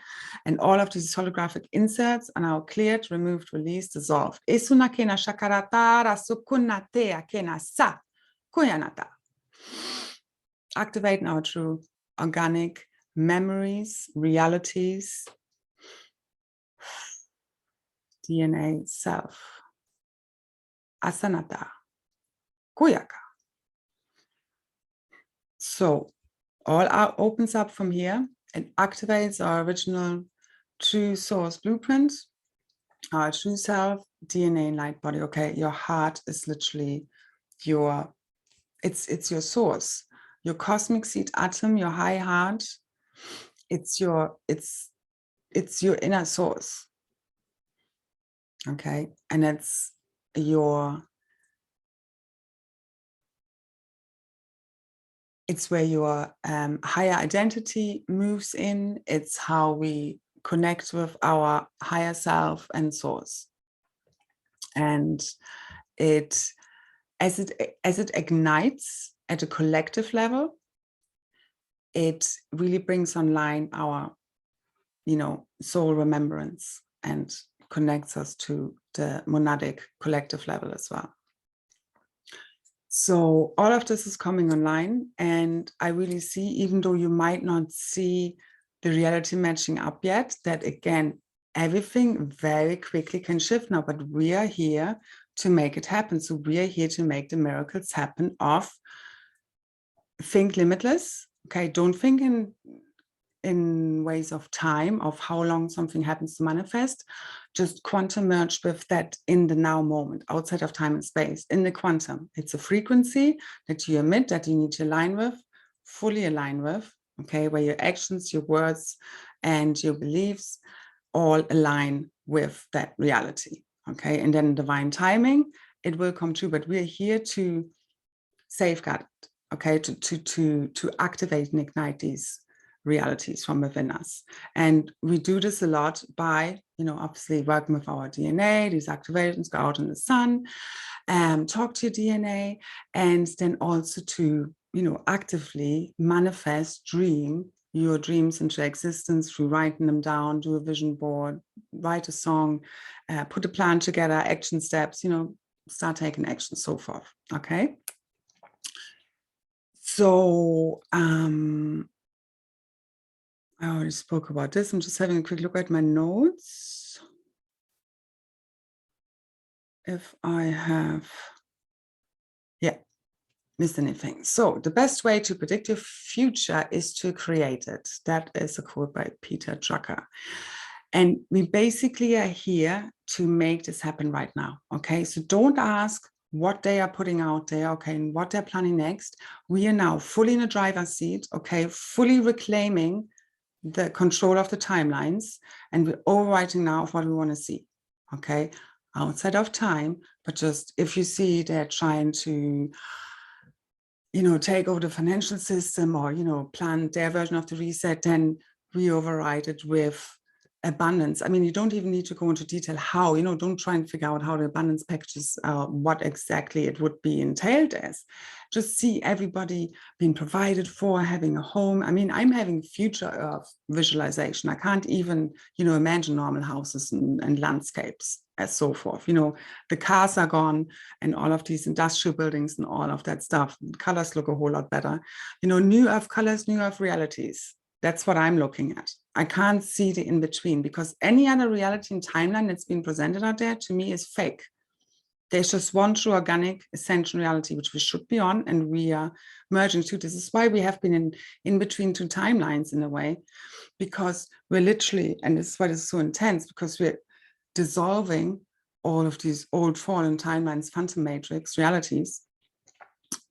And all of these holographic inserts are now cleared, removed, released, dissolved. Activating our true organic memories, realities, DNA self. Asanata. Kuyaka. So all opens up from here and activates our original true source blueprint, our true self, DNA and light body. Okay, your heart is literally your, it's your source, your cosmic seed atom, your high heart. It's your inner source. Okay, and it's it's where your higher identity moves in. It's how we connect with our higher self and source. And as it ignites at a collective level, it really brings online our, soul remembrance and connects us to the monadic collective level as well. So all of this is coming online, and I really see, even though you might not see the reality matching up yet, that again, everything very quickly can shift now, but we are here to make it happen. So we are here to make the miracles happen of think limitless. Okay, don't think in ways of time, of how long something happens to manifest. Just quantum merge with that in the now moment, outside of time and space, in the quantum. It's a frequency that you emit, that you need to align with, fully align with, okay, where your actions, your words, and your beliefs all align with that reality, okay? And then divine timing, it will come true, but we're here to safeguard it, okay, to activate and ignite these realities from within us. And we do this a lot by, obviously working with our DNA, these activations, go out in the sun, talk to your DNA, and then also to, actively manifest, dream your dreams into existence through writing them down, do a vision board, write a song, put a plan together, action steps, start taking action, so forth, okay? So, I already spoke about this. I'm just having a quick look at my notes. If I have, missed anything. So the best way to predict your future is to create it. That is a quote by Peter Drucker. And we basically are here to make this happen right now. Okay, so don't ask what they are putting out there, okay, and what they're planning next. We are now fully in a driver's seat, okay, fully reclaiming the control of the timelines, and we're overwriting now of what we want to see, okay, outside of time. But just if you see they're trying to, take over the financial system, or, plan their version of the reset, then we override it with abundance. I mean, you don't even need to go into detail how, don't try and figure out how the abundance packages, what exactly it would be entailed as. Just see everybody being provided for, having a home. I mean, I'm having future Earth visualization. I can't even, imagine normal houses and landscapes and so forth. The cars are gone, and all of these industrial buildings and all of that stuff. Colors look a whole lot better. New Earth colors, new Earth realities. That's what I'm looking at. I can't see the in-between, because any other reality and timeline that's been presented out there to me is fake. There's just one true organic ascension reality, which we should be on, and we are merging to. This is why we have been in between two timelines in a way, because we're literally, and this is why it's so intense, because we're dissolving all of these old fallen timelines, phantom matrix realities,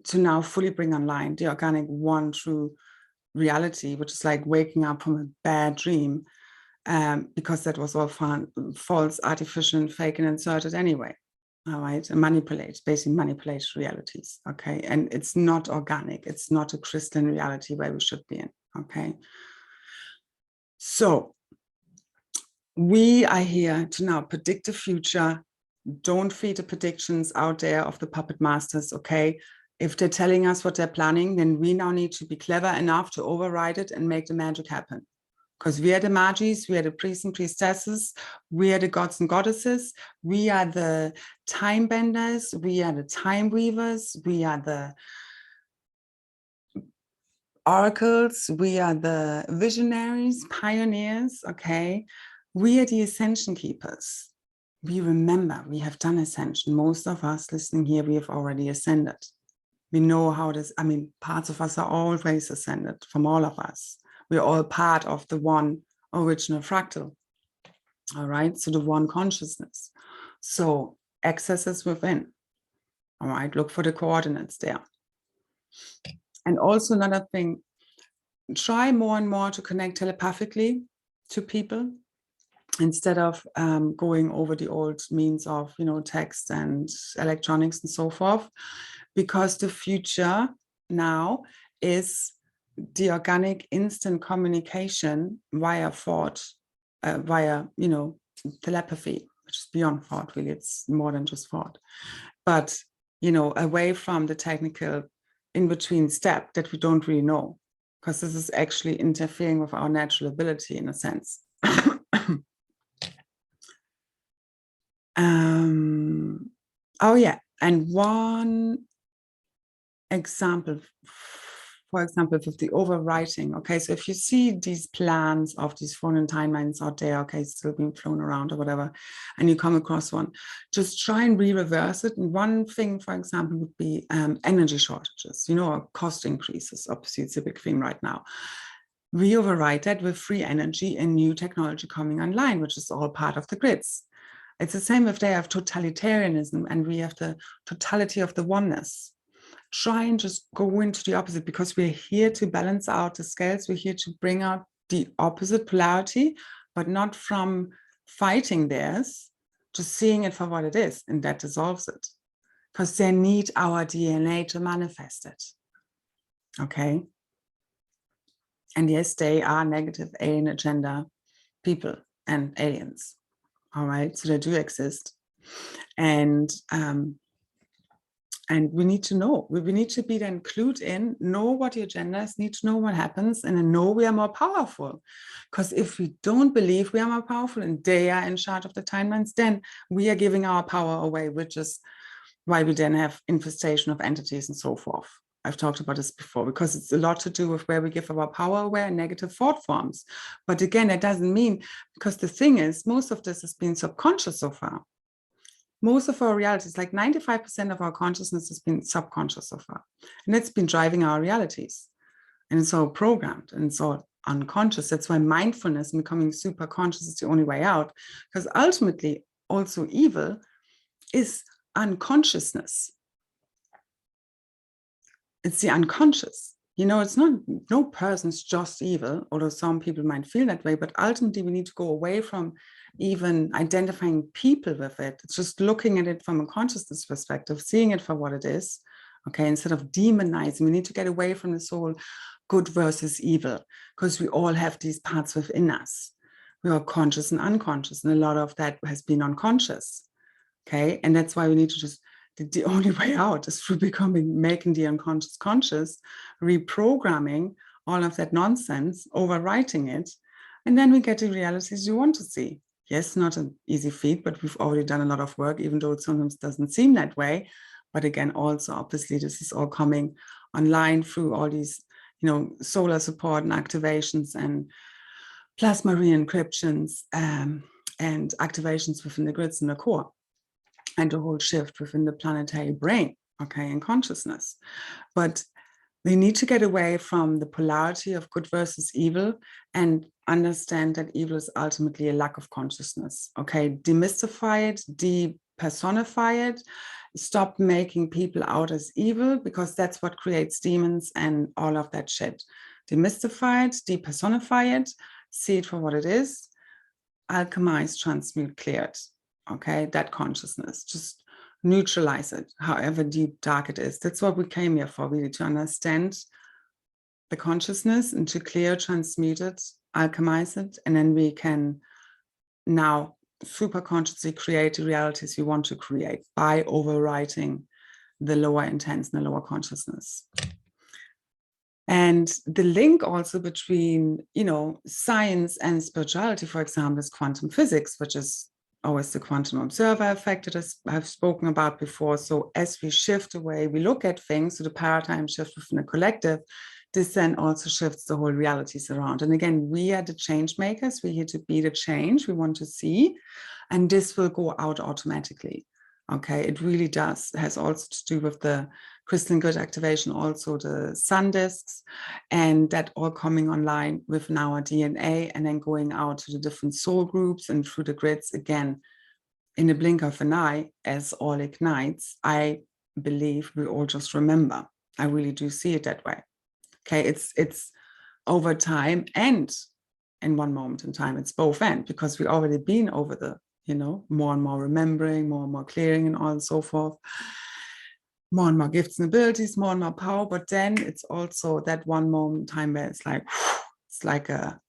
to now fully bring online the organic one true reality, which is like waking up from a bad dream, because that was all false, artificial, and fake, and inserted anyway. All right, and basically manipulated realities. Okay, and it's not organic. It's not a crystalline reality where we should be in. Okay, so we are here to now predict the future. Don't feed the predictions out there of the puppet masters. Okay, If they're telling us what they're planning, then we now need to be clever enough to override it and make the magic happen. Because we are the magis, we are the priests and priestesses, we are the gods and goddesses, we are the time benders, we are the time weavers, we are the oracles, we are the visionaries, pioneers, okay? We are the ascension keepers. We remember, we have done ascension. Most of us listening here, we have already ascended. We know how this, I mean, parts of us are always ascended, from all of us. We're all part of the one original fractal, all right? So the one consciousness. So access is within, all right? Look for the coordinates there. And also another thing, try more and more to connect telepathically to people instead of going over the old means of, you know, text and electronics and so forth, because the future now is the organic instant communication via thought, via, you know, telepathy, which is beyond thought, really. It's more than just thought. But, you know, away from the technical in-between step that we don't really know, because this is actually interfering with our natural ability in a sense. Oh yeah, and one example, for example, with the overwriting. Okay, so if you see these plans of these foreign timelines out there, okay, still being flown around or whatever, and you come across one, just try and re-reverse it. And one thing, for example, would be energy shortages, you know, or cost increases. Obviously, it's a big thing right now. We overwrite that with free energy and new technology coming online, which is all part of the grids. It's the same if they have totalitarianism and we have the totality of the oneness. Try and just go into the opposite, because we're here to balance out the scales. We're here to bring out the opposite polarity, but not from fighting theirs, just seeing it for what it is, and that dissolves it. Because they need our DNA to manifest it. Okay? And yes, they are negative alien agenda people and aliens. All right, so they do exist. And we need to know, we need to be then clued in, know what the agenda is, need to know what happens, and then know we are more powerful. Because if we don't believe we are more powerful and they are in charge of the timelines, then we are giving our power away, which is why we then have infestation of entities and so forth. I've talked about this before, because it's a lot to do with where we give our power away and negative thought forms. But again, that doesn't mean, because the thing is, most of this has been subconscious so far. Most of our realities, like 95% of our consciousness has been subconscious so far. And it's been driving our realities. And it's all programmed and it's all unconscious. That's why mindfulness and becoming super conscious is the only way out. Because ultimately, also evil is unconsciousness. It's the unconscious. You know, it's not, no person's just evil, although some people might feel that way, but ultimately we need to go away from even identifying people with it. It's just looking at it from a consciousness perspective, seeing it for what it is, okay, instead of demonizing. We need to get away from this whole good versus evil, because we all have these parts within us. We are conscious and unconscious, and a lot of that has been unconscious, okay? And that's why we need to just, the only way out is through making the unconscious conscious, reprogramming all of that nonsense, overwriting it, and then we get the realities you want to see. Yes, not an easy feat, but we've already done a lot of work, even though it sometimes doesn't seem that way. But again, also, obviously, this is all coming online through all these, you know, solar support and activations and plasma re-encryptions and activations within the grids and the core, and the whole shift within the planetary brain, okay, and consciousness. But we need to get away from the polarity of good versus evil and understand that evil is ultimately a lack of consciousness, okay? Demystify it, depersonify it, stop making people out as evil, because that's what creates demons and all of that shit. Demystify it, depersonify it, see it for what it is, alchemize, transmute, clear it, okay? That consciousness, just neutralize it, however deep, dark it is. That's what we came here for, really, to understand the consciousness and to clear, transmute it, alchemize it, and then we can now super consciously create the realities we want to create by overwriting the lower intents and the lower consciousness. And the link also between, you know, science and spirituality, for example, is quantum physics, which is always the quantum observer effect that I've spoken about before. So as we shift the way we look at things, so the paradigm shift within the collective, this then also shifts the whole realities around. And again, we are the change makers. We're here to be the change we want to see. And this will go out automatically. Okay, it really does. It has also to do with the crystalline grid activation, also the sun disks, and that all coming online within our DNA and then going out to the different soul groups and through the grids again in the blink of an eye as all ignites. I believe we all just remember. I really do see it that way. Okay, it's over time and in one moment in time, it's both and, because we've already been over the, you know, more and more remembering, more and more clearing and all and so forth, more and more gifts and abilities, more and more power. But then it's also that one moment in time where it's like the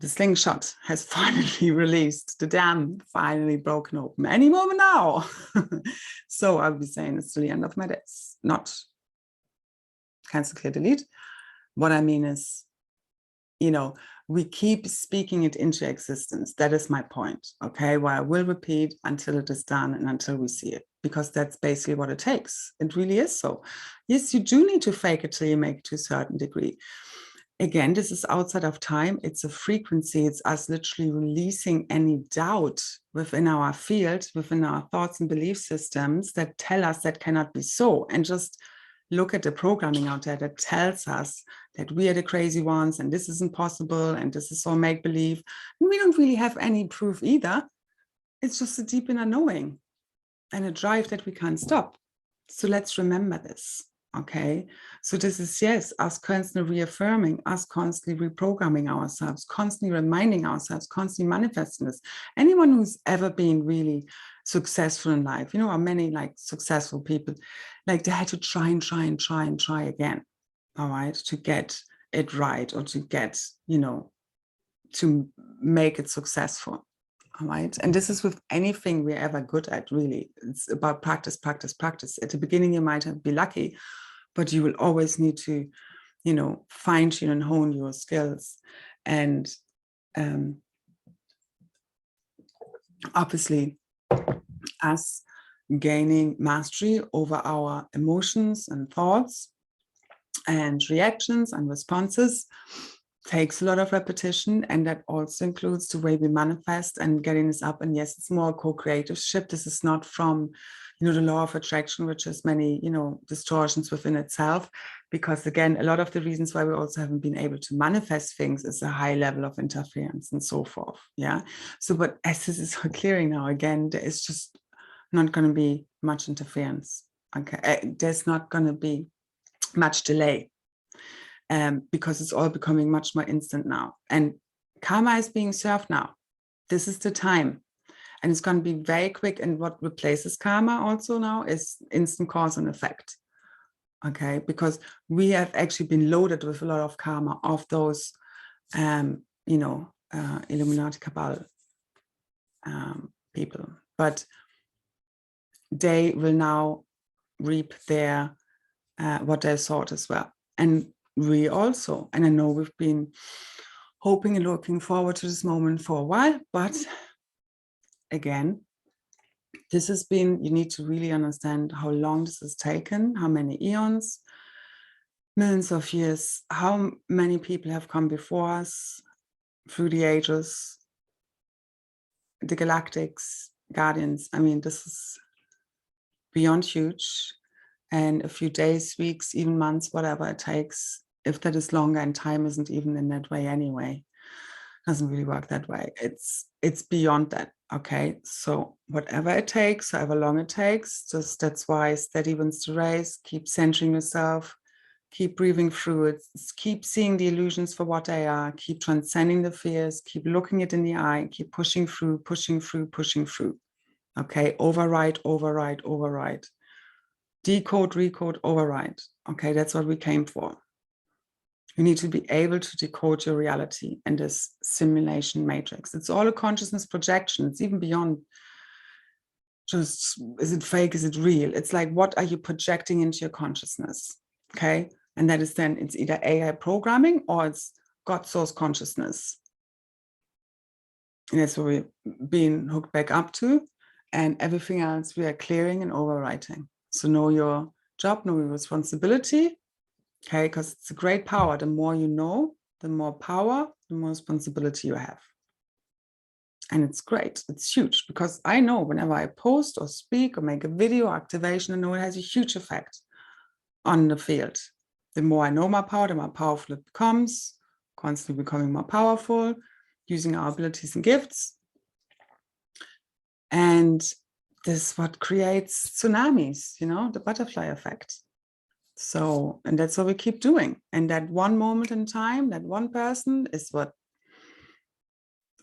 slingshot has finally released, the dam finally broken open, any moment now. So I'll be saying it's to the end of my days, not cancel, clear, delete. What I mean is, you know, we keep speaking it into existence. That is my point, okay? Where I will repeat until it is done and until we see it, because that's basically what it takes. It really is so. Yes, you do need to fake it till you make it to a certain degree. Again, this is outside of time. It's a frequency. It's us literally releasing any doubt within our field, within our thoughts and belief systems that tell us that cannot be so. And just look at the programming out there that tells us that we are the crazy ones and this isn't possible and this is all make-believe. We don't really have any proof either. It's just a deep inner knowing and a drive that we can't stop. So let's remember this, okay? So this is, yes, us constantly reaffirming, us constantly reprogramming ourselves, constantly reminding ourselves, constantly manifesting this. Anyone who's ever been really successful in life, you know, or many like successful people, like they had to try again, all right, to get it right, or to get, you know, to make it successful, all right? And this is with anything we're ever good at, really. It's about practice, practice, practice. At the beginning, you might be lucky, but you will always need to, you know, fine tune and hone your skills. And obviously, us gaining mastery over our emotions and thoughts and reactions and responses takes a lot of repetition, and that also includes the way we manifest and getting this up. And yes, it's more co-creative ship. This is not from, you know, the law of attraction, which has many, you know, distortions within itself, because again, a lot of the reasons why we also haven't been able to manifest things is a high level of interference and so forth. Yeah. So, but as this is clearing now, again, there is just not going to be much interference. Okay. There's not going to be much delay. Because it's all becoming much more instant now. And karma is being served now. This is the time. And it's going to be very quick. And what replaces karma also now is instant cause and effect. Okay, because we have actually been loaded with a lot of karma of those, you know, Illuminati Cabal people. But they will now reap their, what they sought as well. And we also, and I know we've been hoping and looking forward to this moment for a while, but again, this has been, you need to really understand how long this has taken, how many eons, millions of years, how many people have come before us through the ages, the galactics, guardians. I mean, this is beyond huge. And a few days, weeks, even months, whatever it takes, if that is longer, and time isn't even in that way anyway, doesn't really work that way. It's beyond that, okay? So whatever it takes, however long it takes, just that's why steady wins the race. Keep centering yourself, keep breathing through it, keep seeing the illusions for what they are, keep transcending the fears, keep looking it in the eye, keep pushing through, pushing through, pushing through, okay? Override, override, override. Decode, recode, override. Okay, that's what we came for. You need to be able to decode your reality in this simulation matrix. It's all a consciousness projection. It's even beyond just, is it fake? Is it real? It's like, what are you projecting into your consciousness? Okay. And that is then, it's either AI programming or it's God source consciousness. And that's what we're being hooked back up to. And everything else we are clearing and overwriting. So know your job, know your responsibility. Okay, because it's a great power. The more you know, the more power, the more responsibility you have. And it's great. It's huge, because I know whenever I post or speak or make a video or activation, I know it has a huge effect on the field. The more I know my power, the more powerful it becomes, constantly becoming more powerful, using our abilities and gifts. And this is what creates tsunamis, you know, the butterfly effect. So, and that's what we keep doing. And that one moment in time, that one person is what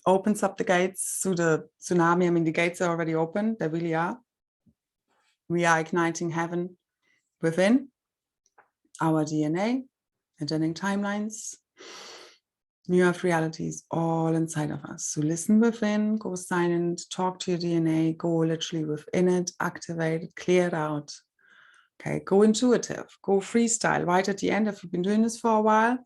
opens up the gates to the tsunami. I mean, the gates are already open. They really are. We are igniting heaven within our DNA, engendering timelines, new earth realities all inside of us. So listen within, go silent, talk to your DNA, go literally within it, activate it, clear it out. Okay, go intuitive, go freestyle. Right at the end, if you've been doing this for a while,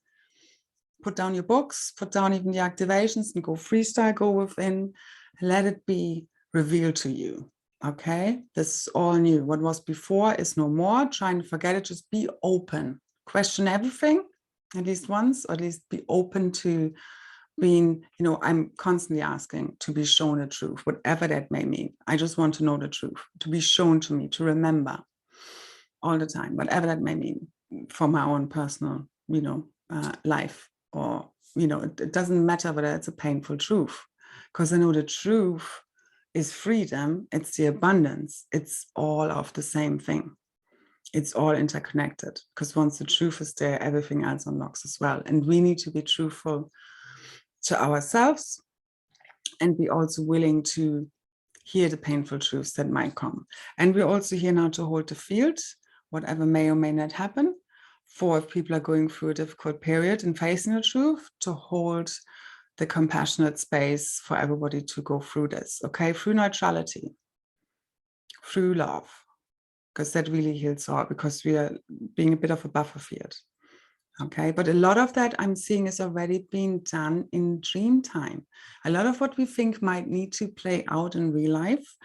put down your books, put down even the activations and go freestyle, go within, let it be revealed to you. Okay, this is all new. What was before is no more. Try and forget it, just be open. Question everything, at least once, or at least be open to being, you know, I'm constantly asking to be shown the truth, whatever that may mean. I just want to know the truth, to be shown to me, to remember all the time, whatever that may mean for my own personal, you know, life. Or, you know, it doesn't matter whether it's a painful truth, because I know the truth is freedom, it's the abundance, it's all of the same thing. It's all interconnected, because once the truth is there, everything else unlocks as well. And we need to be truthful to ourselves and be also willing to hear the painful truths that might come. And we're also here now to hold the field, whatever may or may not happen, for if people are going through a difficult period and facing the truth, to hold the compassionate space for everybody to go through this, okay? Through neutrality, through love, because that really heals all, because we are being a bit of a buffer field, okay? But a lot of that I'm seeing is already being done in dream time. A lot of what we think might need to play out in real life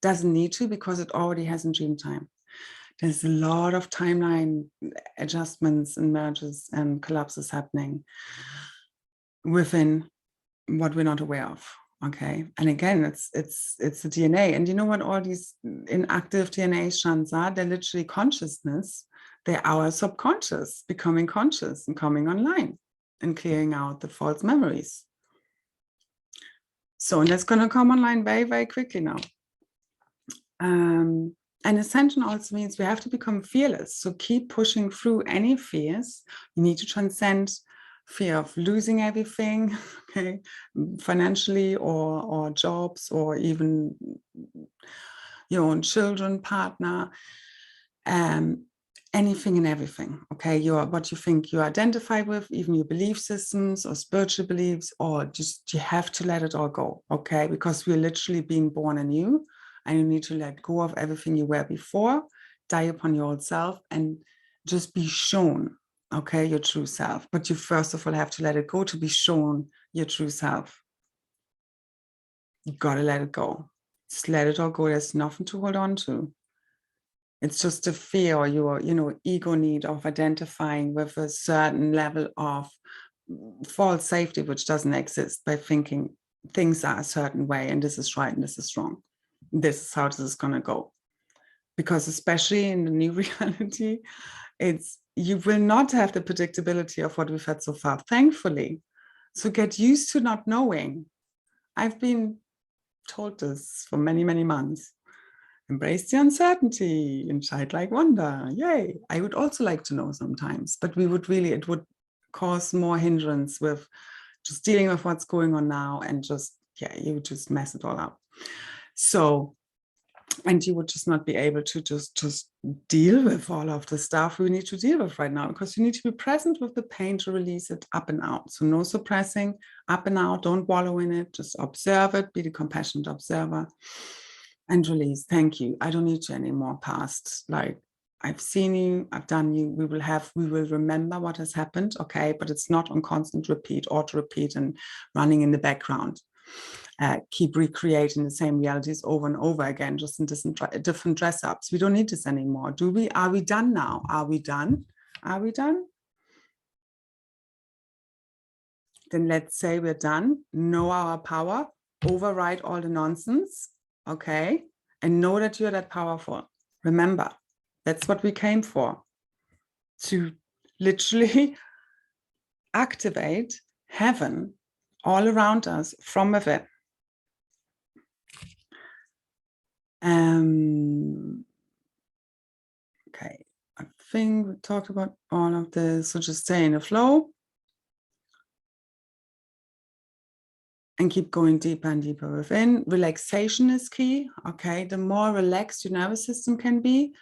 doesn't need to, because it already has in dream time. There's a lot of timeline adjustments and merges and collapses happening within what we're not aware of. Okay. And again, it's the DNA. And you know what all these inactive DNA strands are? They're literally consciousness. They're our subconscious becoming conscious and coming online and clearing out the false memories. So, and that's going to come online very, very quickly now. And ascension also means we have to become fearless. So keep pushing through any fears. You need to transcend fear of losing everything, okay, financially or jobs, or even your own children, partner, anything and everything, okay? What you think you identify with, even your belief systems or spiritual beliefs, or just you have to let it all go, okay? Because we're literally being born anew. And you need to let go of everything you were before, die upon your old self, and just be shown, okay, your true self. But you first of all have to let it go to be shown your true self. You gotta let it go. Just let it all go. There's nothing to hold on to. It's just a fear or your, you know, ego need of identifying with a certain level of false safety, which doesn't exist, by thinking things are a certain way and this is right and this is wrong. This is how this is going to go. Because especially in the new reality, you will not have the predictability of what we've had so far, thankfully. So get used to not knowing. I've been told this for many, many months. Embrace the uncertainty in childlike wonder. Yay. I would also like to know sometimes, but it would cause more hindrance with just dealing with what's going on now, and just, yeah, you would just mess it all up. So, and you would just not be able to just deal with all of the stuff we need to deal with right now, because you need to be present with the pain to release it up and out. So no suppressing, up and out, don't wallow in it, just observe it, be the compassionate observer. And release. Thank you. I don't need you anymore past. Like, I've seen you, I've done you. We will remember what has happened. Okay. But it's not on constant repeat, auto repeat and running in the background. Keep recreating the same realities over and over again, just in different dress ups. We don't need this anymore. Do we? Are we done now? Are we done? Are we done? Then let's say we're done. Know our power, override all the nonsense. Okay. And know that you're that powerful. Remember, that's what we came for. To literally activate heaven all around us from within. Okay, I think we talked about all of this. So just stay in the flow. And keep going deeper and deeper within. Relaxation is key. Okay, the more relaxed your nervous system can be,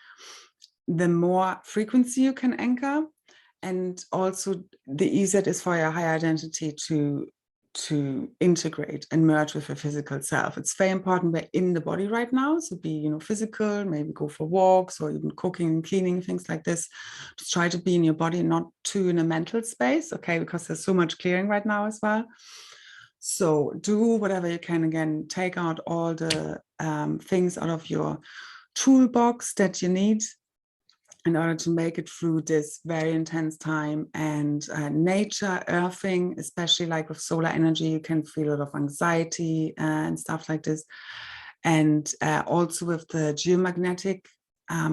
the more frequency you can anchor, and also the easier it is for your higher identity to integrate and merge with your physical self. It's very important we're in the body right now, so be physical, maybe go for walks or even cooking and cleaning, things like this. Just try to be in your body, not too in a mental space, okay, because there's so much clearing right now as well. So do whatever you can. Again, take out all the things out of your toolbox that you need in order to make it through this very intense time. And nature, earthing, especially like with solar energy, you can feel a lot of anxiety and stuff like this. And also with the geomagnetic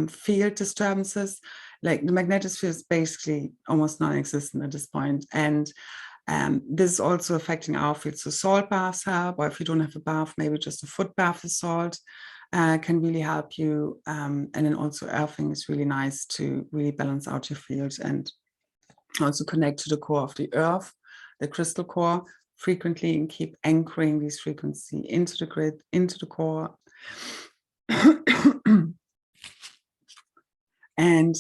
field disturbances, like the magnetic field is basically almost non-existent at this point. And this is also affecting our field. So salt baths help, or if you don't have a bath, maybe just a foot bath with salt can really help you. And then also earthing is really nice to really balance out your field and also connect to the core of the earth, the crystal core, frequently, and keep anchoring these frequency into the grid, into the core. And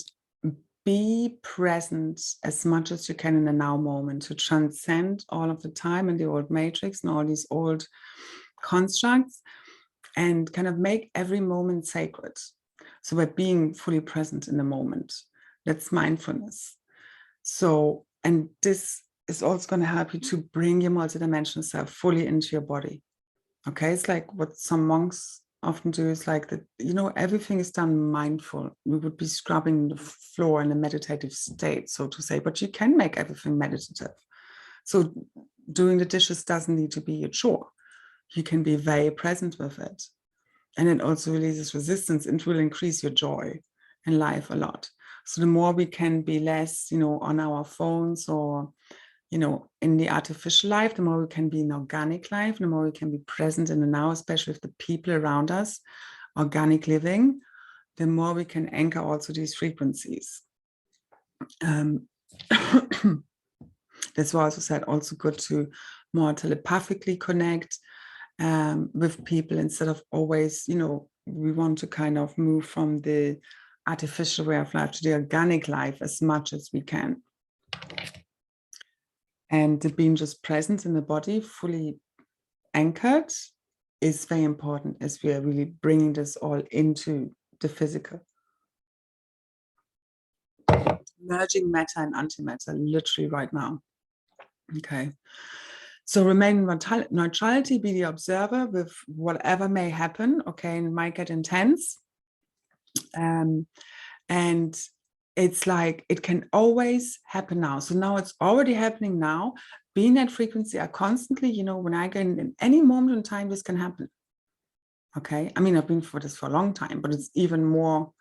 be present as much as you can in the now moment to transcend all of the time and the old matrix and all these old constructs, and kind of make every moment sacred. So we're being fully present in the moment. That's mindfulness. So, and this is also going to help you to bring your multidimensional self fully into your body. Okay, it's like what some monks often do is like that, everything is done mindful. We would be scrubbing the floor in a meditative state, so to say, but you can make everything meditative. So doing the dishes doesn't need to be a chore. You can be very present with it. And it also releases resistance and will increase your joy in life a lot. So the more we can be less, on our phones or in the artificial life, the more we can be in organic life, the more we can be present in the now, especially with the people around us, organic living, the more we can anchor also these frequencies. That's why I also said also good to more telepathically connect with people instead of always, we want to kind of move from the artificial way of life to the organic life as much as we can. And the being just present in the body, fully anchored, is very important as we are really bringing this all into the physical. Merging matter and antimatter, literally right now. Okay. So remain neutrality, be the observer with whatever may happen. Okay, and it might get intense. And it's like, it can always happen now. So now it's already happening now. Be in that frequency. I constantly, when I get in any moment in time, this can happen. Okay. I mean, I've been for this for a long time, but it's even more,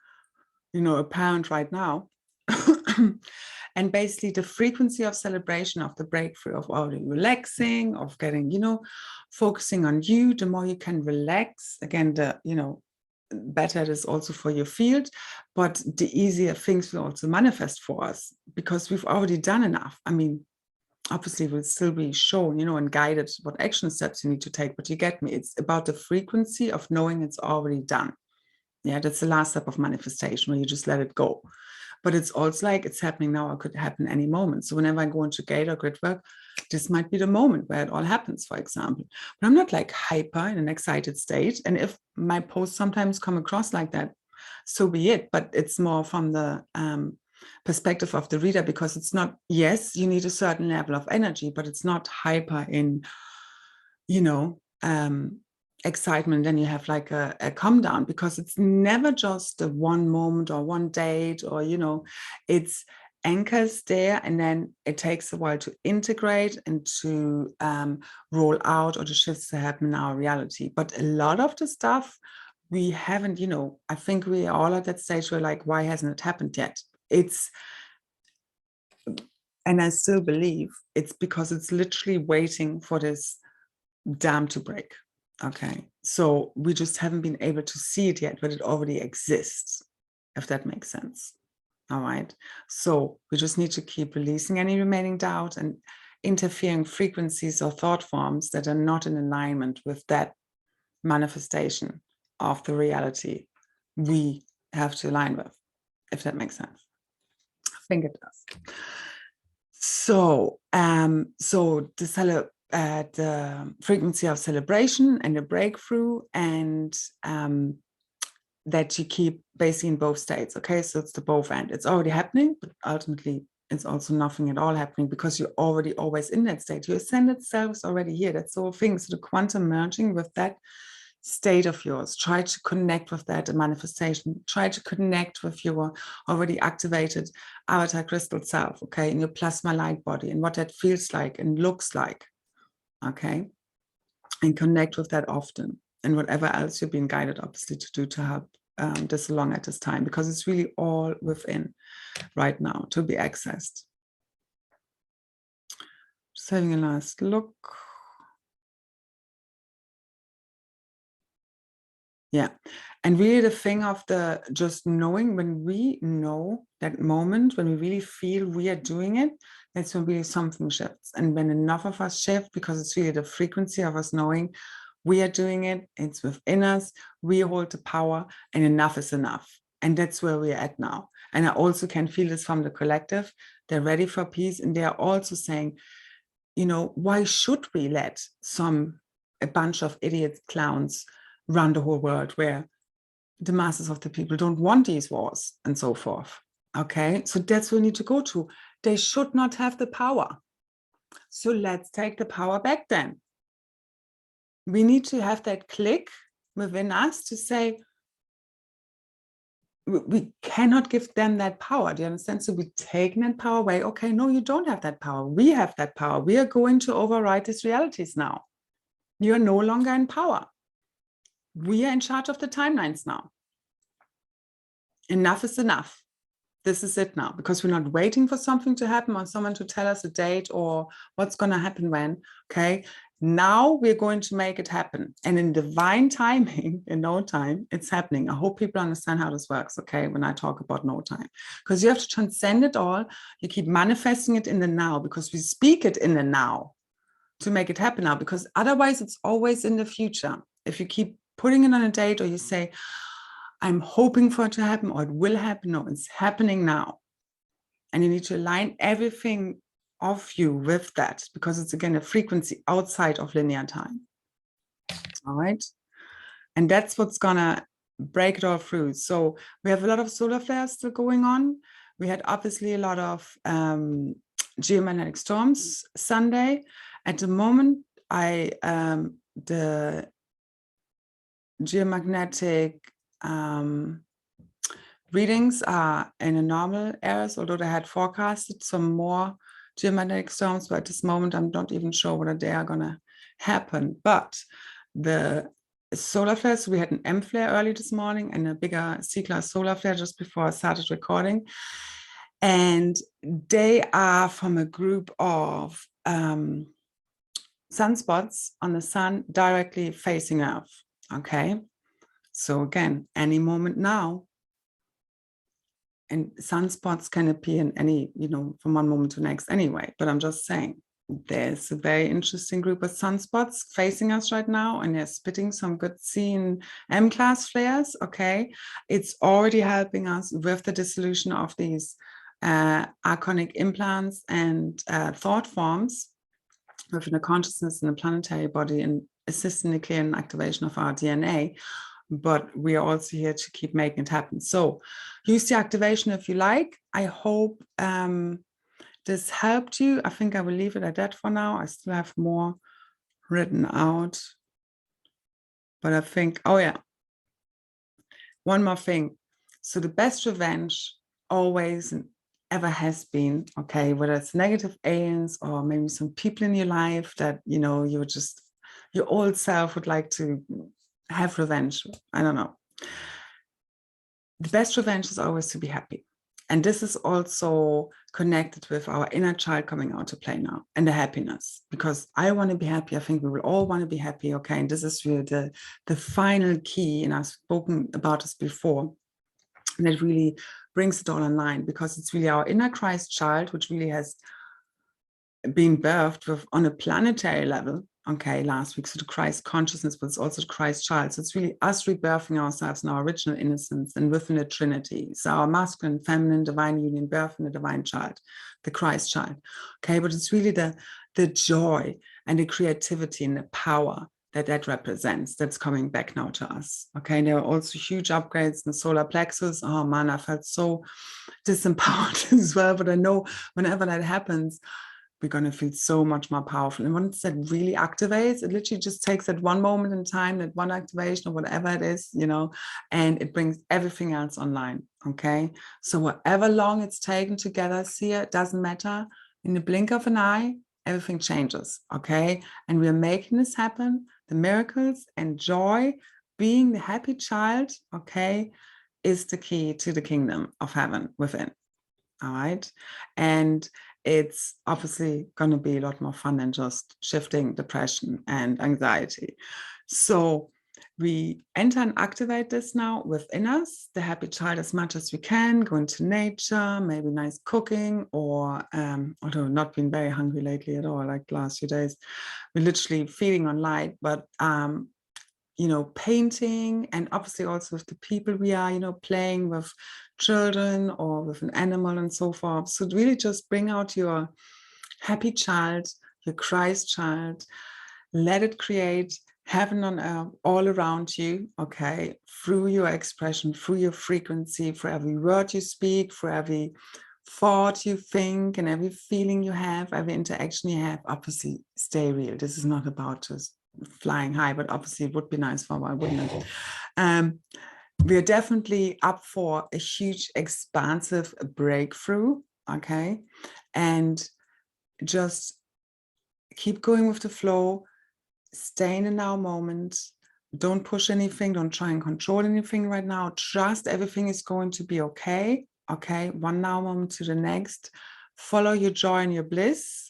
apparent right now. And basically the frequency of celebration of the breakthrough, of already relaxing, of getting, focusing on you, the more you can relax, again, the, better it is also for your field, but the easier things will also manifest for us because we've already done enough. I mean, obviously we'll still be shown, and guided what action steps you need to take, but you get me. It's about the frequency of knowing it's already done. Yeah, that's the last step of manifestation where you just let it go. but it's also like it's happening now, or could happen any moment. So whenever I go into gate or grid work, this might be the moment where it all happens, for example. But I'm not like hyper in an excited state. And if my posts sometimes come across like that, so be it. But it's more from the perspective of the reader, because it's not, yes, you need a certain level of energy, but it's not hyper in, you know, excitement. Then you have like a calm down, because it's never just a one moment or one date, or, you know, it's anchors there, and then it takes a while to integrate and to roll out, or the shifts to happen in our reality. But a lot of the stuff we haven't, you know, I think we are all at that stage where like, why hasn't it happened yet? It's, and I still believe it's because it's literally waiting for this dam to break. Okay, so we just haven't been able to see it yet, but it already exists, if that makes sense. All right, so we just need to keep releasing any remaining doubt and interfering frequencies or thought forms that are not in alignment with that manifestation of the reality we have to align with, if that makes sense. I think it does. So, the frequency of celebration and the breakthrough, and that you keep basically in both states. Okay, so it's the both end. It's already happening, but ultimately it's also nothing at all happening, because you're already always in that state. Your ascended self is already here. That's the whole thing. So the quantum merging with that state of yours, try to connect with that manifestation, try to connect with your already activated avatar crystal self, okay, in your plasma light body, and what that feels like and looks like, okay, and connect with that often, and whatever else you're being guided obviously to do to help this along at this time, because it's really all within right now to be accessed. Just having a last look. Yeah, and really the thing of the just knowing, when we know that moment, when we really feel we are doing it, that's when really something shifts. And when enough of us shift, because it's really the frequency of us knowing we are doing it, it's within us, we hold the power, and enough is enough. And that's where we're at now. And I also can feel this from the collective. They're ready for peace, and they are also saying, you know, why should we let a bunch of idiots, clowns, run the whole world, where the masses of the people don't want these wars and so forth? Okay, so that's where we need to go to. They should not have the power. So let's take the power back then. We need to have that click within us to say, we cannot give them that power. Do you understand? So we're taking that power away. Okay, no, you don't have that power. We have that power. We are going to override these realities now. You are no longer in power. We are in charge of the timelines now. Enough is enough. This is it now, because we're not waiting for something to happen or someone to tell us a date or what's going to happen when. Okay, now we're going to make it happen. And in divine timing, in no time, it's happening. I hope people understand how this works, okay, when I talk about no time. Because you have to transcend it all. You keep manifesting it in the now, because we speak it in the now to make it happen now, because otherwise it's always in the future. If you keep putting it on a date, or you say, I'm hoping for it to happen, or it will happen, no, it's happening now. And you need to align everything of you with that, because it's, again, a frequency outside of linear time. All right. And that's what's gonna break it all through. So we have a lot of solar flares still going on. We had obviously a lot of geomagnetic storms Sunday. At the moment, the geomagnetic readings are in a normal areas, although they had forecasted some more geomagnetic storms, but at this moment I'm not even sure whether they are going to happen. But the solar flares, we had an M flare early this morning and a bigger C-class solar flare just before I started recording, and they are from a group of sunspots on the sun directly facing Earth. Okay, so again, any moment now. And sunspots can appear in any, from one moment to the next anyway, but I'm just saying, there's a very interesting group of sunspots facing us right now, and they're spitting some good C and M-class flares, okay? It's already helping us with the dissolution of these archonic implants and thought forms within the consciousness and the planetary body, and assisting the clear and activation of our DNA. But we are also here to keep making it happen. So use the activation if you like. I hope this helped you. I think I will leave it at that for now. I still have more written out. But I think, oh yeah, one more thing. So the best revenge always and ever has been, okay, whether it's negative aliens or maybe some people in your life that, you know, you're just, your old self would like to have revenge. I don't know. The best revenge is always to be happy. And this is also connected with our inner child coming out to play now, and the happiness, because I want to be happy. I think we will all want to be happy. Okay. And this is really the final key. And I've spoken about this before. And it really brings it all online, because it's really our inner Christ child, which really has been birthed with on a planetary level, okay, last week. So the Christ consciousness, but it's also the Christ child. So it's really us rebirthing ourselves in our original innocence and within the Trinity. So our masculine, feminine, divine union, birth in the divine child, the Christ child. Okay, but it's really the joy and the creativity and the power that represents, that's coming back now to us. Okay, and there are also huge upgrades in the solar plexus. Oh man, I felt so disempowered as well, but I know whenever that happens, we're going to feel so much more powerful. And once that really activates, it literally just takes that one moment in time, that one activation or whatever it is, you know, and it brings everything else online. Okay, so whatever long it's taken to get us here, it doesn't matter. In the blink of an eye, everything changes. Okay, and we're making this happen. The miracles and joy, being the happy child, okay, is the key to the kingdom of heaven within. All right, and it's obviously going to be a lot more fun than just shifting depression and anxiety. So we enter and activate this now within us, the happy child, as much as we can, go into nature, maybe nice cooking, or although not been very hungry lately at all, like the last few days, we're literally feeding on light, but you know, painting, and obviously also with the people we are, you know, playing with children or with an animal and so forth. So really just bring out your happy child, your Christ child, let it create heaven on earth all around you, okay, through your expression, through your frequency, for every word you speak, for every thought you think, and every feeling you have, every interaction you have. Obviously stay real. This is not about just flying high, but obviously it would be nice for a while, wouldn't it? We're definitely up for a huge expansive breakthrough, okay, and just keep going with the flow, stay in the now moment, don't push anything, don't try and control anything right now, trust everything is going to be okay. Okay, one now moment to the next, follow your joy and your bliss.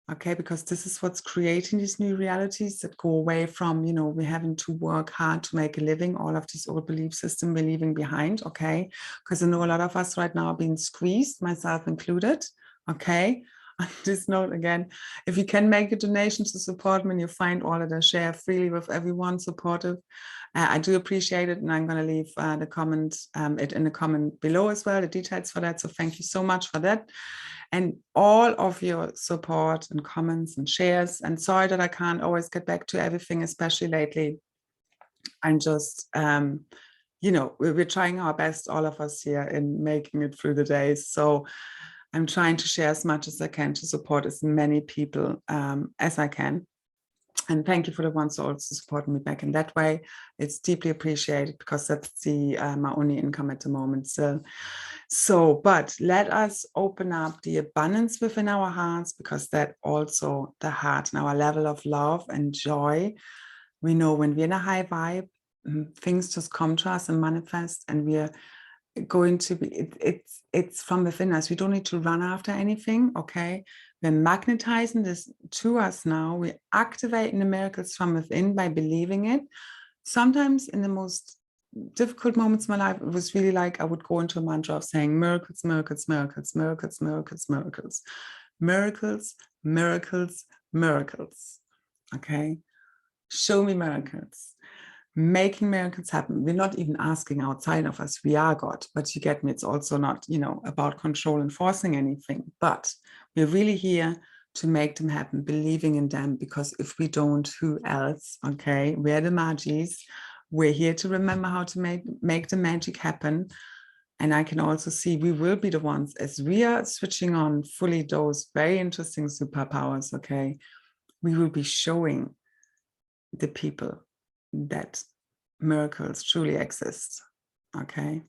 Okay, because this is what's creating these new realities that go away from, you know, we're having to work hard to make a living, all of this old belief system we're leaving behind. Okay, because I know a lot of us right now are being squeezed, myself included. Okay, on this note, again, if you can make a donation to support me and you find all that I share freely with everyone supportive, I do appreciate it, and I'm going to leave the comment it in the comment below as well, the details for that. So thank you so much for that, and all of your support and comments and shares. And sorry that I can't always get back to everything, especially lately. I'm just, you know, we're trying our best, all of us here, in making it through the days. So I'm trying to share as much as I can to support as many people as I can. And thank you for the ones who also supporting me back in that way. It's deeply appreciated, because that's my only income at the moment. So, but let us open up the abundance within our hearts, because that also the heart and our level of love and joy. We know when we're in a high vibe, things just come to us and manifest, and we're going to be, it's from within us. We don't need to run after anything. Okay, we're magnetizing this to us now. We're activating the miracles from within by believing it. Sometimes in the most difficult moments in my life, it was really like I would go into a mantra of saying miracles, miracles, miracles, miracles, miracles, miracles, miracles, miracles, miracles. Okay, show me miracles. Making miracles happen. We're not even asking outside of us. We are God, but you get me. It's also not, you know, about control and forcing anything, but we're really here to make them happen, believing in them, because if we don't, who else? Okay, we're the magis. We're here to remember how to make the magic happen. And I can also see we will be the ones, as we are switching on fully those very interesting superpowers, okay, we will be showing the people that miracles truly exist, okay?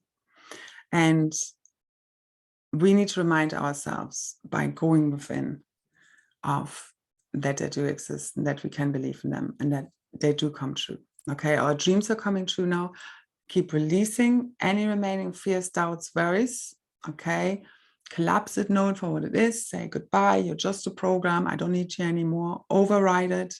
And we need to remind ourselves by going within of that they do exist and that we can believe in them and that they do come true, okay? Our dreams are coming true now. Keep releasing any remaining fears, doubts, worries, okay? Collapse it, know it for what it is, say goodbye, you're just a program, I don't need you anymore, override it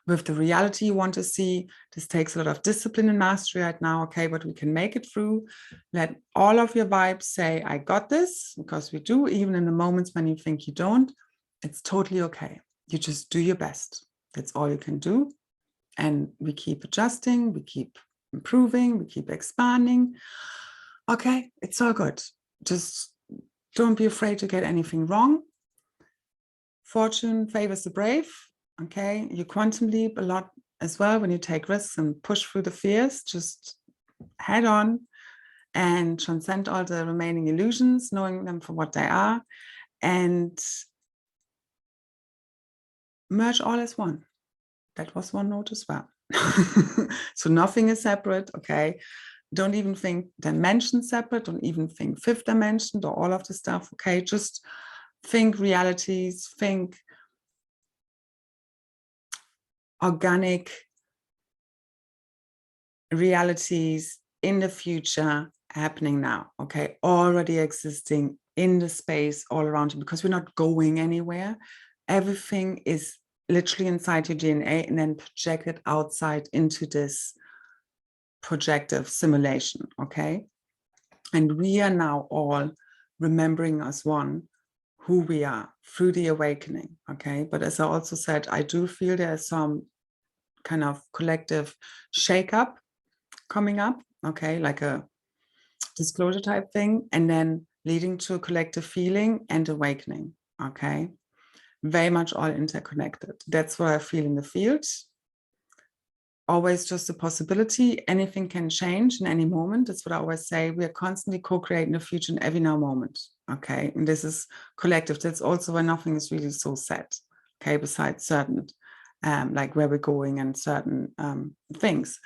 with the reality you want to see. This takes a lot of discipline and mastery right now, okay, but we can make it through. Let all of your vibes say, I got this, because we do, even in the moments when you think you don't. It's totally okay. You just do your best. That's all you can do. And we keep adjusting, we keep improving, we keep expanding. Okay, it's all good. Just don't be afraid to get anything wrong. Fortune favors the brave. Okay, you quantum leap a lot as well when you take risks and push through the fears. Just head on and transcend all the remaining illusions, knowing them for what they are, and merge all as one. That was one note as well. So nothing is separate, okay? Don't even think dimension separate, don't even think fifth dimension or all of the stuff, okay? Just think realities, think organic realities in the future happening now, okay? Already existing in the space all around you, because we're not going anywhere. Everything is literally inside your DNA and then projected outside into this projective simulation, okay? And we are now all remembering as one who we are through the awakening, okay? But as I also said, I do feel there's some kind of collective shake-up coming up, okay? Like a disclosure type thing, and then leading to a collective feeling and awakening, okay? Very much all interconnected. That's what I feel in the field. Always just a possibility. Anything can change in any moment. That's what I always say. We are constantly co-creating the future in every now moment. Okay. And this is collective. That's also why nothing is really so set. Okay. Besides certain, like where we're going and certain things.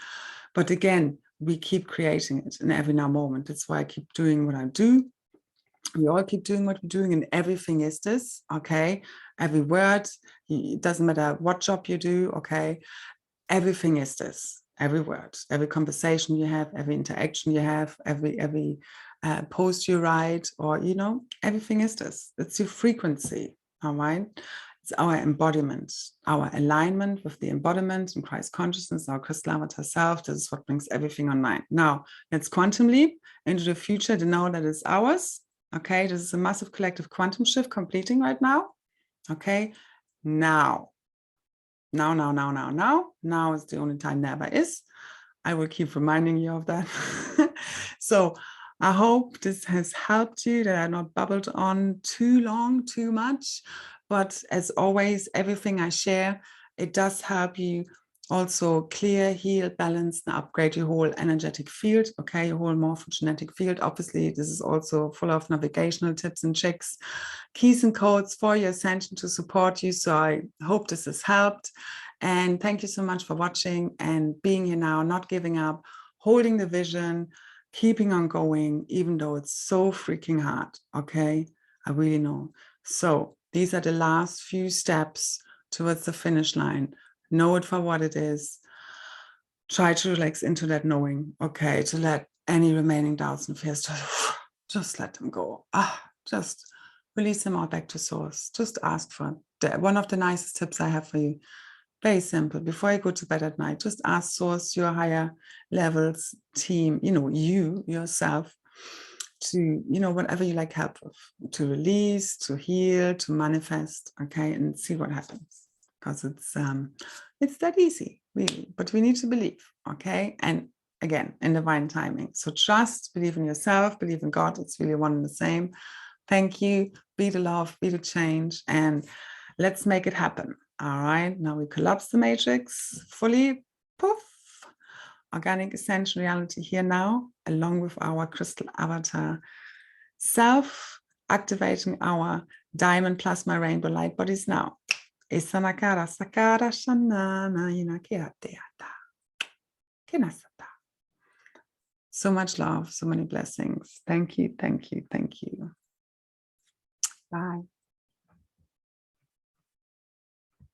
But again, we keep creating it in every now moment. That's why I keep doing what I do. We all keep doing what we're doing, and everything is this. Okay. Every word, it doesn't matter what job you do. Okay. Everything is this, every word, every conversation you have, every interaction you have, every post you write, or, you know, everything is this. It's your frequency, all right? It's our embodiment, our alignment with the embodiment in Christ consciousness, our crystal avatar self. This is what brings everything online. Now, let's quantum leap into the future to know that it's ours, okay? This is a massive collective quantum shift completing right now, okay? Now is the only time never is. I will keep reminding you of that. So I hope this has helped you, that I not babbled on too long, too much. But as always, everything I share, it does help you also clear, heal, balance, and upgrade your whole energetic field, okay, your whole morphogenetic field. Obviously, this is also full of navigational tips and tricks, keys and codes for your ascension to support you. So I hope this has helped. And thank you so much for watching and being here now, not giving up, holding the vision, keeping on going, even though it's so freaking hard, okay? I really know. So these are the last few steps towards the finish line. Know it for what it is. Try to relax into that knowing, okay, to let any remaining doubts and fears, just let them go. Just release them all back to source. Just ask for it. One of the nicest tips I have for you, very simple, before you go to bed at night, just ask source, your higher levels team, you know, you yourself, to, you know, whatever you like help with, to release, to heal, to manifest, okay, and see what happens. Because it's that easy, really, but we need to believe, okay? And again, in divine timing. So trust, believe in yourself, believe in God. It's really one and the same. Thank you. Be the love, be the change, and let's make it happen. All right, now we collapse the matrix fully. Poof. Organic Ascension reality here now, along with our crystal avatar self, activating our diamond plasma rainbow light bodies now. Isanakara sakara shanana inakiateata. Kinasata. So much love, so many blessings. Thank you, thank you, thank you. Bye.